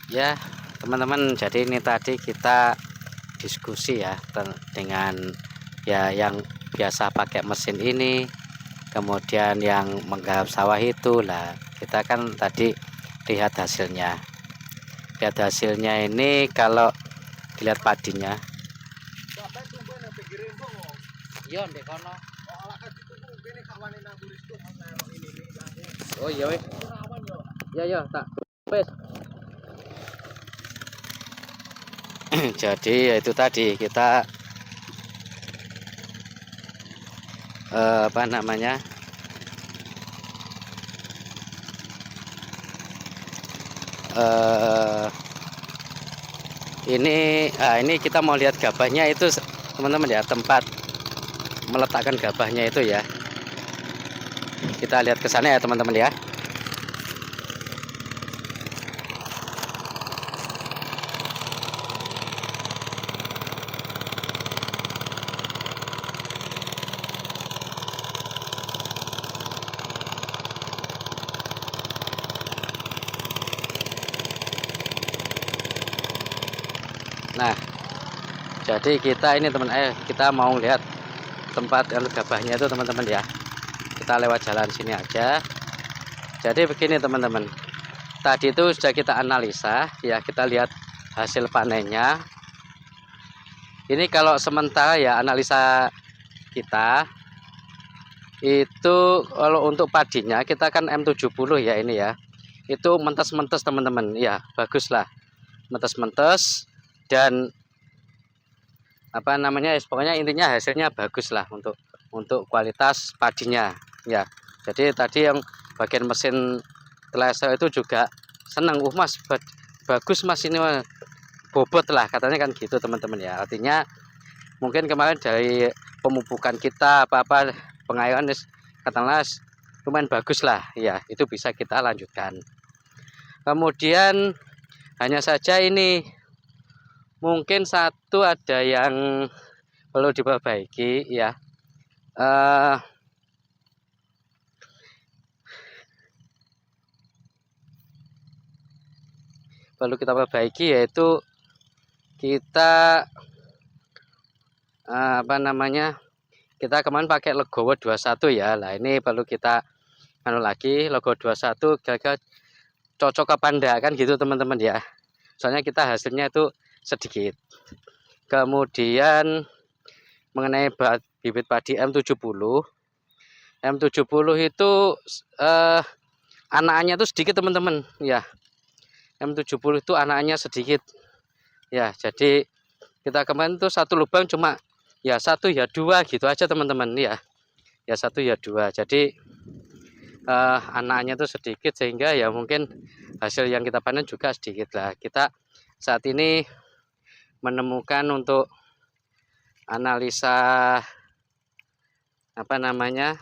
Ya teman-teman, jadi ini tadi kita diskusi ya dengan ya yang biasa pakai mesin ini, kemudian yang menggarap sawah itu lah. Kita kan tadi lihat hasilnya. Lihat hasilnya ini, kalau dilihat padinya. Iya, ndek kono. Oh iya weh. Ya tak. Wes. Jadi ya itu tadi kita apa namanya? Ini kita mau lihat gabahnya itu teman-teman ya, tempat meletakkan gabahnya itu ya. Kita lihat ke sana ya teman-teman ya. Nah, jadi kita ini kita mau lihat tempat gabahnya itu teman-teman ya. Kita lewat jalan sini aja. Jadi begini teman-teman. Tadi itu sudah kita analisa ya, kita lihat hasil panennya. Ini kalau sementara ya analisa kita itu, kalau untuk padinya kita kan M70 ya ini ya. Itu mentes-mentes teman-teman. Ya, bagus lah. Mentes-mentes dan apa namanya, pokoknya intinya hasilnya bagus lah untuk kualitas padinya ya. Jadi tadi yang bagian mesin Tleso itu juga senang, mas bagus mas ini mah, bobot lah katanya kan gitu teman-teman ya. Artinya mungkin kemarin dari pemupukan kita apa pengairan katakanlah lumayan bagus lah ya, itu bisa kita lanjutkan. Kemudian hanya saja ini mungkin satu ada yang perlu diperbaiki ya. Perlu kita perbaiki, yaitu kita apa namanya, kita kemarin pakai Legowo 21 ya. Lah ini perlu kita lagi Legowo 21 gagal cocok apa enggak kan gitu teman-teman ya. Soalnya kita hasilnya itu sedikit. Kemudian mengenai bibit padi M70 itu anakannya itu sedikit teman-teman ya. M70 itu anakannya sedikit ya. Jadi kita kemarin tuh satu lubang cuma ya satu ya dua gitu aja teman-teman ya. Ya satu ya dua. Jadi anakannya itu sedikit, sehingga ya mungkin hasil yang kita panen juga sedikit lah. Kita saat ini menemukan untuk analisa apa namanya,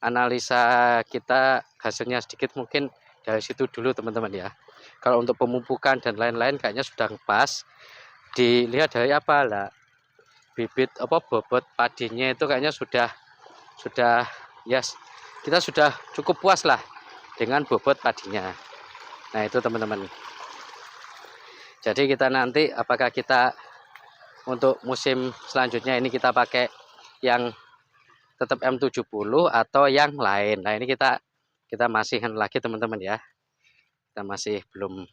analisa kita hasilnya sedikit, mungkin dari situ dulu teman-teman ya. Kalau untuk pemupukan dan lain-lain kayaknya sudah pas. Dilihat dari apa lah, bibit apa bobot padinya itu kayaknya sudah yes, kita sudah cukup puas lah dengan bobot padinya. Nah itu teman-teman. Jadi kita nanti apakah kita untuk musim selanjutnya ini kita pakai yang tetap M70 atau yang lain. Nah ini kita masih lagi teman-teman ya. Kita masih belum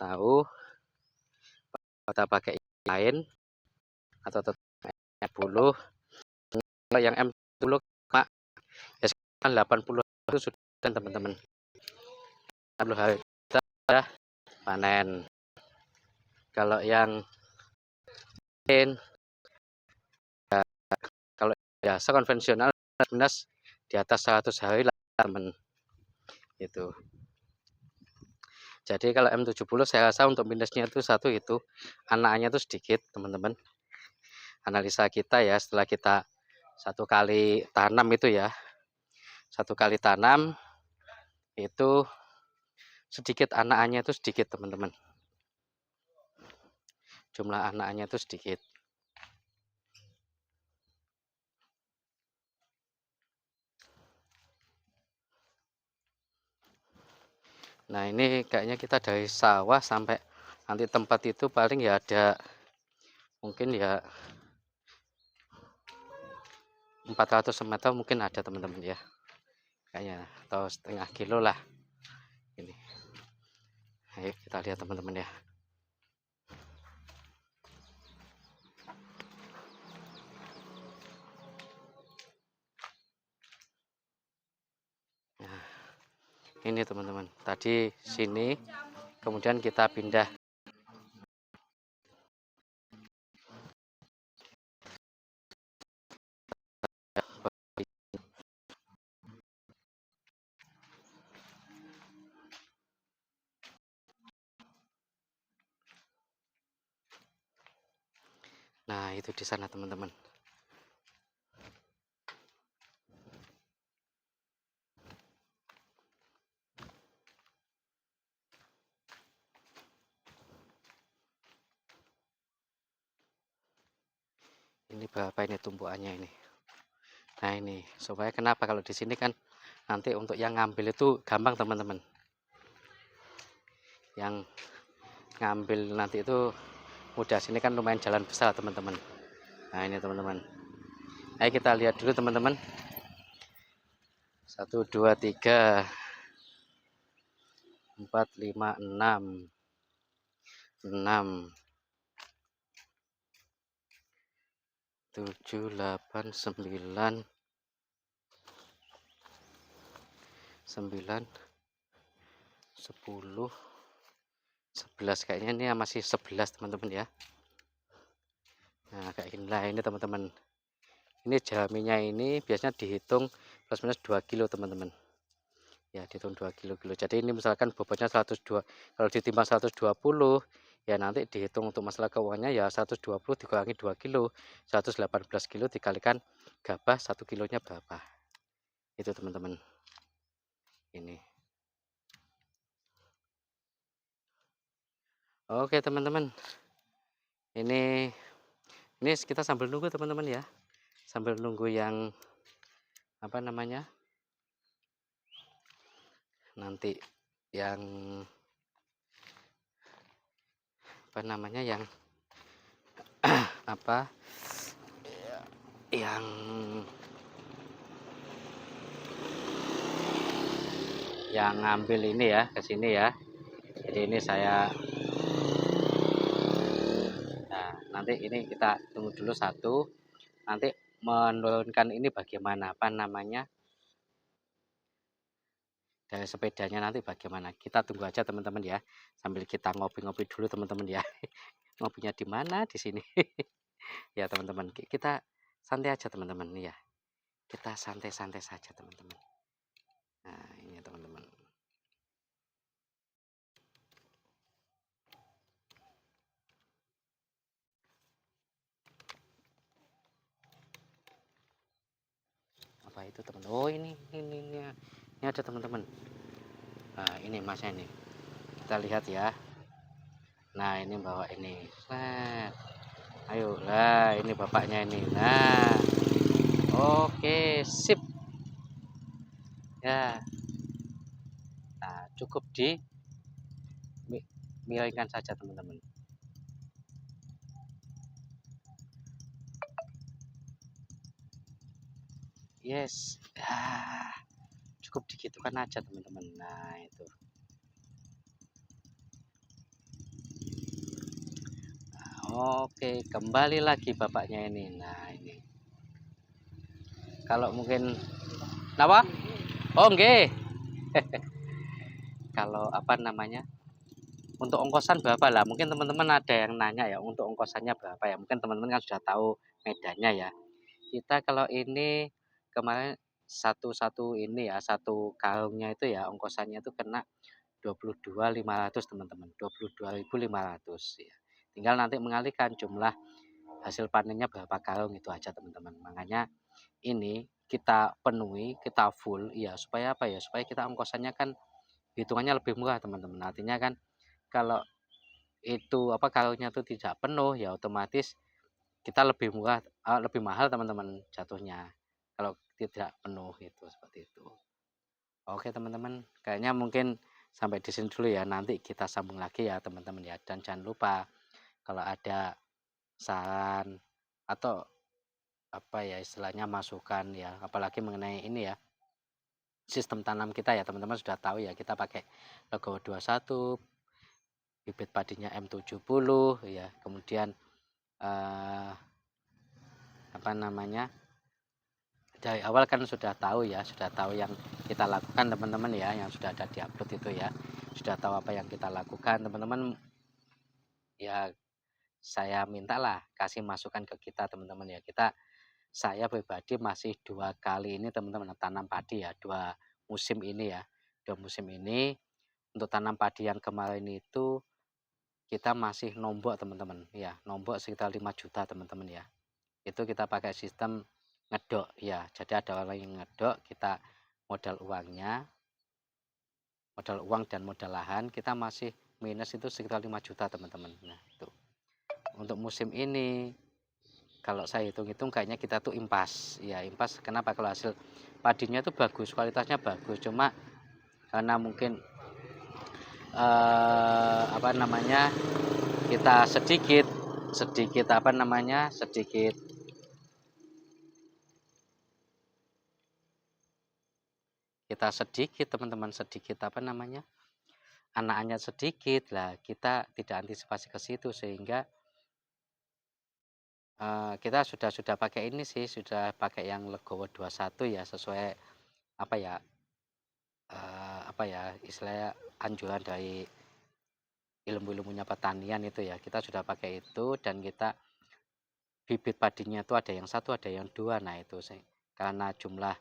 tahu kita pakai yang lain atau tetap M70. Kalau yang M70 ya sekarang 80 itu sudah teman-teman. 60 hari kita sudah panen. Kalau yang lain ya, kalau biasa konvensional minus di atas 100 hari lah teman itu. Jadi kalau M70 saya rasa untuk minusnya itu satu, itu anakannya itu sedikit teman-teman. Analisa kita ya setelah kita satu kali tanam itu ya, satu kali tanam itu sedikit anakannya itu sedikit teman-teman. Jumlah anakannya itu sedikit. Nah ini kayaknya kita dari sawah sampai nanti tempat itu paling ya ada mungkin ya 400 meter mungkin ada teman-teman ya, kayaknya atau setengah kilo lah ini. Ayo kita lihat teman-teman ya. Nah, ini teman-teman, tadi sini kemudian kita pindah. Nah itu di sana teman-teman. Ini berapa ini tumpuannya ini. Nah ini supaya kenapa kalau di sini kan nanti untuk yang ngambil itu gampang teman-teman. Yang ngambil nanti itu mudah, sini kan lumayan jalan besar teman-teman. Nah ini teman-teman. Ayo kita lihat dulu teman-teman. 1 2 3 4 5 6 6 7 8 9 9 10 11, kayaknya ini masih 11 teman-teman ya. Nah kayak inilah ini teman-teman. Ini jaminya ini biasanya dihitung plus minus 2 kilo teman-teman ya, dihitung 2 kilo. Jadi ini misalkan bobotnya 102, kalau ditimbang 120 ya nanti dihitung untuk masalah keuangannya ya 120 dikurangi 2 kilo 118 kilo dikalikan gabah 1 kilonya berapa itu teman-teman. Ini oke teman-teman, ini kita sambil nunggu teman-teman ya, sambil nunggu yang apa namanya nanti yang apa namanya yang apa yang ngambil ini ya ke sini ya. Jadi ini saya, nah nanti ini kita tunggu dulu satu, nanti menurunkan ini bagaimana apa namanya dari sepedanya nanti bagaimana, kita tunggu aja teman-teman ya, sambil kita ngopi-ngopi dulu teman-teman ya. Ngopinya di mana? Di sini. Ya teman-teman, kita santai aja teman-teman ya, kita santai-santai saja teman-teman. Nah ini teman-teman. Apa itu teman? Oh ini ada teman-teman. Nah ini masnya ini, kita lihat ya. Nah ini bawa ini, nah ayo lah ini bapaknya ini. Nah oke sip ya. Nah cukup di miringkan saja teman-teman. Yes ah, cukup digitukan aja teman-teman. Nah itu oke, kembali lagi bapaknya ini. Nah ini kalau mungkin apa? Oh enggak. Kalau apa namanya untuk ongkosan berapa lah, mungkin teman-teman ada yang nanya ya untuk ongkosannya berapa ya, mungkin teman-teman kan sudah tahu medannya ya. Kita kalau ini kemarin satu ini ya, satu karungnya itu ya ongkosannya itu kena 22.500 teman-teman, 22.500 ya. Tinggal nanti mengalihkan jumlah hasil panennya berapa karung itu aja teman-teman. Makanya ini kita penuhi, kita full ya, supaya apa ya, supaya kita ongkosannya kan hitungannya lebih murah teman-teman. Artinya kan kalau itu apa karungnya itu tidak penuh ya otomatis kita lebih murah, lebih mahal teman-teman jatuhnya kalau tidak penuh itu, seperti itu. Oke teman-teman, kayaknya mungkin sampai di sini dulu ya, nanti kita sambung lagi ya teman-teman ya. Dan jangan lupa kalau ada saran atau apa ya istilahnya masukan ya, apalagi mengenai ini ya sistem tanam kita ya teman-teman sudah tahu ya, kita pakai Legowo 21, bibit padinya M70 ya, kemudian apa namanya, dari awal kan sudah tahu ya, sudah tahu yang kita lakukan teman-teman ya, yang sudah ada di upload itu ya, sudah tahu apa yang kita lakukan teman-teman ya. Saya mintalah kasih masukan ke kita teman-teman ya. Saya pribadi masih 2 kali ini teman-teman tanam padi ya, 2 musim ini ya, 2 musim ini. Untuk tanam padi yang kemarin itu kita masih nombok teman-teman ya, nombok sekitar 5 juta teman-teman ya. Itu kita pakai sistem ngedok ya, jadi ada orang yang ngedok, kita modal uangnya, modal uang dan modal lahan kita masih minus itu sekitar 5 juta teman-teman. Nah itu untuk musim ini kalau saya hitung-hitung kayaknya kita tuh impas ya, impas. Kenapa? Kalau hasil padinya itu bagus, kualitasnya bagus, cuma karena mungkin apa namanya, kita sedikit apa namanya, sedikit teman-teman, sedikit apa namanya, anak-anaknya sedikit lah, kita tidak antisipasi ke situ sehingga kita sudah pakai ini sih, sudah pakai yang Legowo 21 ya, sesuai apa ya istilahnya anjuran dari ilmu-ilmunya pertanian itu ya, kita sudah pakai itu. Dan kita bibit padinya itu ada yang 1 ada yang 2. Nah itu sih karena jumlah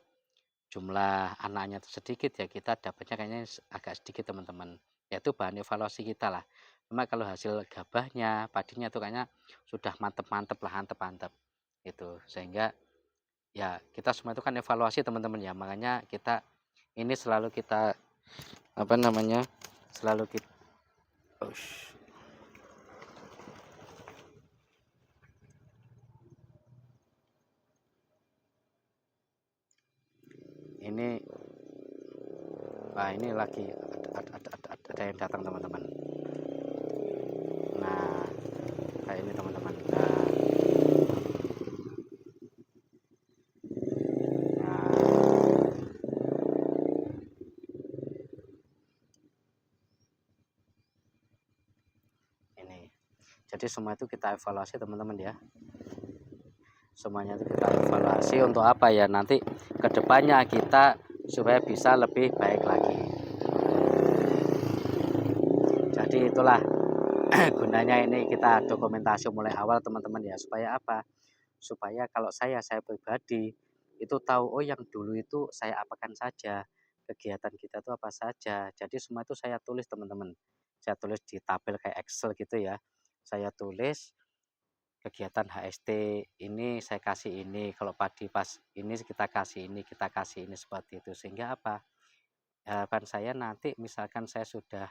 anaknya sedikit ya, kita dapatnya kayaknya agak sedikit teman-teman ya, itu bahan evaluasi kita lah. Cuma kalau hasil gabahnya padinya tuh kayaknya sudah mantep lah, mantep itu, sehingga ya kita semua itu kan evaluasi teman-teman ya, makanya kita ini selalu kita apa namanya, selalu kita ini ini lagi ada yang datang teman-teman. Nah kayak ini teman-teman. Ini jadi semua itu kita evaluasi teman-teman ya, semuanya itu kita evaluasi untuk apa ya, nanti kedepannya kita supaya bisa lebih baik lagi. Jadi itulah gunanya ini kita dokumentasi mulai awal teman-teman ya, supaya apa, supaya kalau saya pribadi itu tahu, oh yang dulu itu saya apakan saja, kegiatan kita itu apa saja. Jadi semua itu saya tulis teman-teman, saya tulis di tabel kayak Excel gitu ya, saya tulis kegiatan HST ini saya kasih ini, kalau padi pas ini kita kasih ini seperti itu. Sehingga apa, harapan saya nanti misalkan saya sudah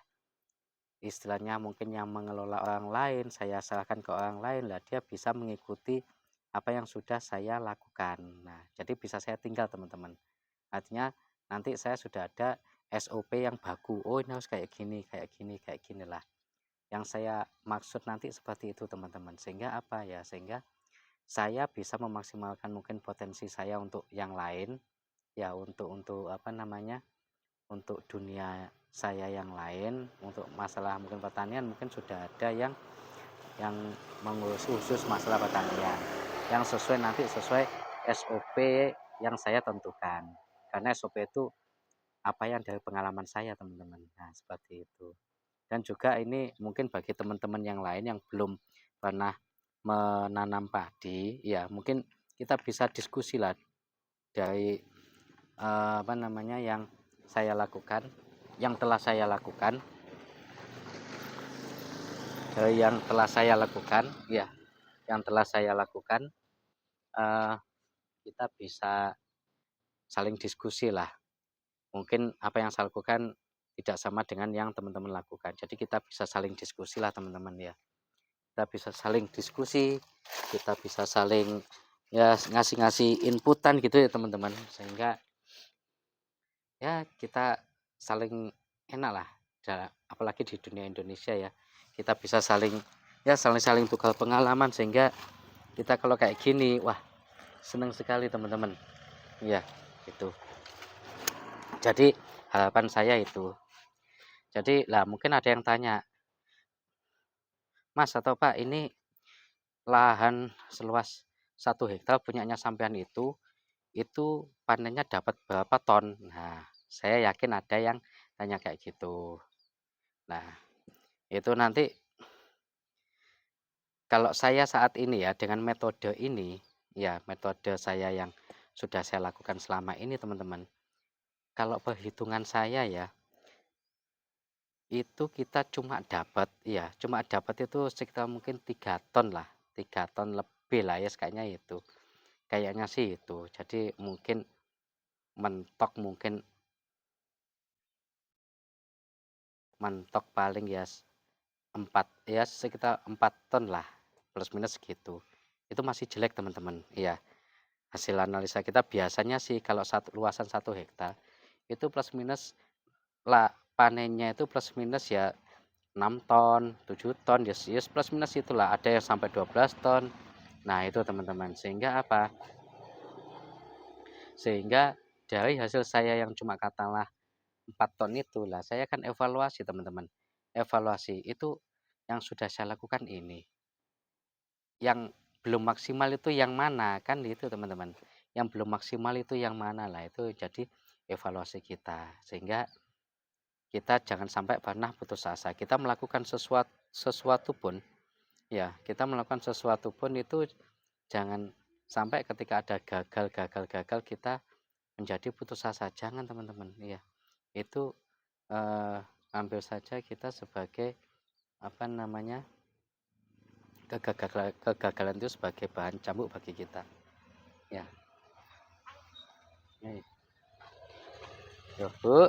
istilahnya mungkin yang mengelola orang lain, saya serahkan ke orang lain lah, dia bisa mengikuti apa yang sudah saya lakukan. Nah jadi bisa saya tinggal teman-teman, artinya nanti saya sudah ada SOP yang baku, oh ini harus kayak gini lah. Yang saya maksud nanti seperti itu teman-teman, sehingga apa ya, sehingga saya bisa memaksimalkan mungkin potensi saya untuk yang lain ya, untuk apa namanya, untuk dunia saya yang lain, untuk masalah mungkin pertanian mungkin sudah ada yang mengurus khusus masalah pertanian yang sesuai nanti sesuai SOP yang saya tentukan, karena SOP itu apa yang dari pengalaman saya teman-teman. Nah seperti itu. Dan juga ini mungkin bagi teman-teman yang lain yang belum pernah menanam padi ya, mungkin kita bisa diskusi lah dari apa namanya yang saya lakukan, yang telah saya lakukan, dari yang telah saya lakukan ya, yang telah saya lakukan, kita bisa saling diskusi lah. Mungkin apa yang saya lakukan tidak sama dengan yang teman-teman lakukan, jadi kita bisa saling diskusi lah teman-teman ya, kita bisa saling diskusi, kita bisa saling ya ngasih inputan gitu ya teman-teman, sehingga ya kita saling enak lah apalagi di dunia Indonesia ya, kita bisa saling saling tukar pengalaman, sehingga kita kalau kayak gini wah seneng sekali teman-teman ya. Itu jadi harapan saya itu. Jadi lah mungkin ada yang tanya, Mas atau Pak, ini lahan seluas 1 hektar punyanya sampean itu panennya dapat berapa ton? Nah, saya yakin ada yang tanya kayak gitu. Nah, itu nanti kalau saya saat ini ya dengan metode ini, ya metode saya yang sudah saya lakukan selama ini teman-teman. Kalau perhitungan saya ya, itu kita cuma dapat itu sekitar mungkin 3 ton lah, 3 ton lebih lah ya kayaknya itu. Kayaknya sih itu. Jadi mungkin mentok paling ya 4 ya sekitar 4 ton lah plus minus segitu. Itu masih jelek teman-teman. Iya. Hasil analisa kita biasanya sih kalau luasan 1 hektar itu plus minus lah panennya itu plus minus ya 6 ton, 7 ton, yes, plus minus itulah, ada yang sampai 12 ton. Nah, itu teman-teman. Sehingga apa? Sehingga dari hasil saya yang cuma katakanlah 4 ton itulah, saya kan evaluasi teman-teman. Evaluasi itu yang sudah saya lakukan ini. Yang belum maksimal itu yang mana? Kan itu teman-teman. Yang belum maksimal itu yang mana lah, itu jadi evaluasi kita. Sehingga kita jangan sampai pernah putus asa. Kita melakukan sesuatu pun, ya kita melakukan sesuatu pun itu jangan sampai ketika ada gagal kita menjadi putus asa. Jangan teman-teman, ya itu ambil saja kita sebagai apa namanya, kegagalan itu sebagai bahan cambuk bagi kita, ya. Yo, Bu.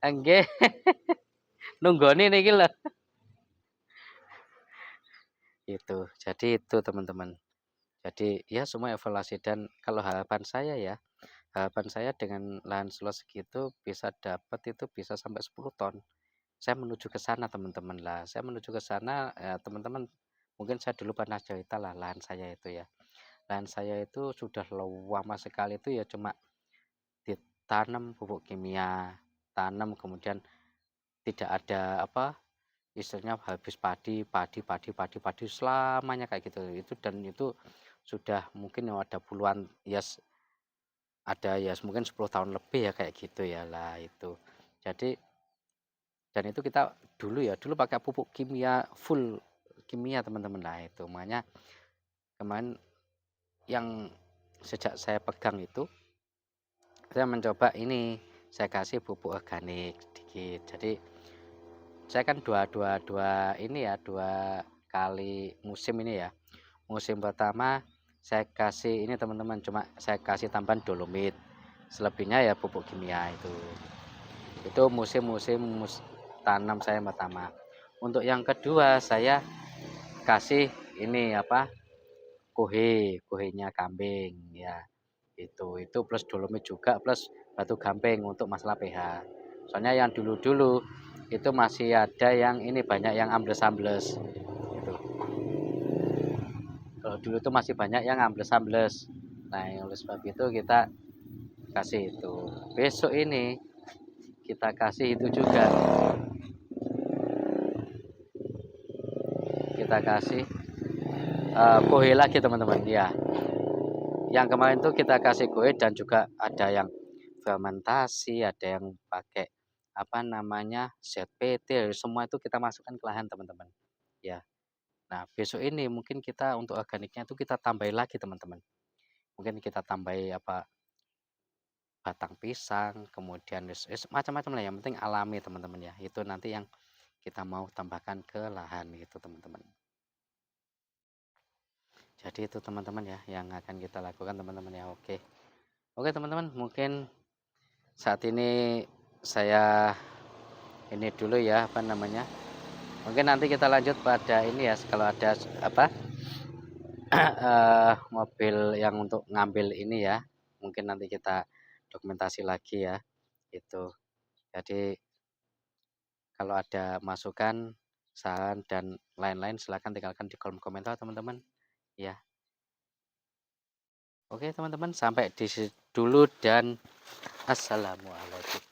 Nggih. Nunggoni niki lho. Itu. Jadi itu teman-teman. Jadi ya semua evaluasi, dan kalau harapan saya dengan lahan seluas segitu bisa dapat itu bisa sampai 10 ton. Saya menuju ke sana teman-teman lah. Saya menuju ke sana ya teman-teman. Mungkin saya dulu pernah cerita lah lahan saya itu ya. Lahan saya itu sudah lama sekali itu ya cuma ditanam pupuk kimia, tanam kemudian tidak ada apa istilahnya habis padi selamanya kayak gitu. Itu dan itu sudah mungkin ada puluhan ada ya mungkin 10 tahun lebih ya kayak gitu ya lah itu. Jadi dan itu kita dulu pakai pupuk kimia full kimia teman-teman lah itu. Makanya kemarin yang sejak saya pegang itu saya mencoba ini, saya kasih pupuk organik sedikit. Jadi saya kan dua kali musim ini ya. Musim pertama saya kasih ini teman-teman, cuma saya kasih tambahan dolomit, selebihnya ya pupuk kimia itu musim tanam saya pertama. Untuk yang kedua saya kasih ini apa, kuhenya kambing ya, itu plus dolomit juga plus batu gamping untuk masalah pH. Soalnya yang dulu itu masih ada yang ini banyak yang ambles gitu. Kalau dulu itu masih banyak yang ambles. Nah, oleh sebab itu kita kasih itu. Besok ini kita kasih itu juga. Kita kasih kohe lagi teman-teman ya. Yang kemarin tuh kita kasih kohe dan juga ada yang fermentasi, ada yang pakai apa namanya ZPT, semua itu kita masukkan ke lahan teman-teman ya. Nah, besok ini mungkin kita untuk organiknya itu kita tambahin lagi teman-teman. Mungkin kita tambahin apa batang pisang, kemudian macam-macam lah, yang penting alami teman-teman ya. Itu nanti yang kita mau tambahkan ke lahan gitu teman-teman. Jadi itu teman-teman ya yang akan kita lakukan teman-teman ya. Oke teman-teman, mungkin saat ini saya ini dulu ya apa namanya. Mungkin nanti kita lanjut pada ini ya, kalau ada apa mobil yang untuk ngambil ini ya, mungkin nanti kita dokumentasi lagi ya. Itu. Jadi kalau ada masukan, saran dan lain-lain silahkan tinggalkan di kolom komentar teman-teman ya. Oke teman-teman, sampai di situ dulu dan assalamualaikum.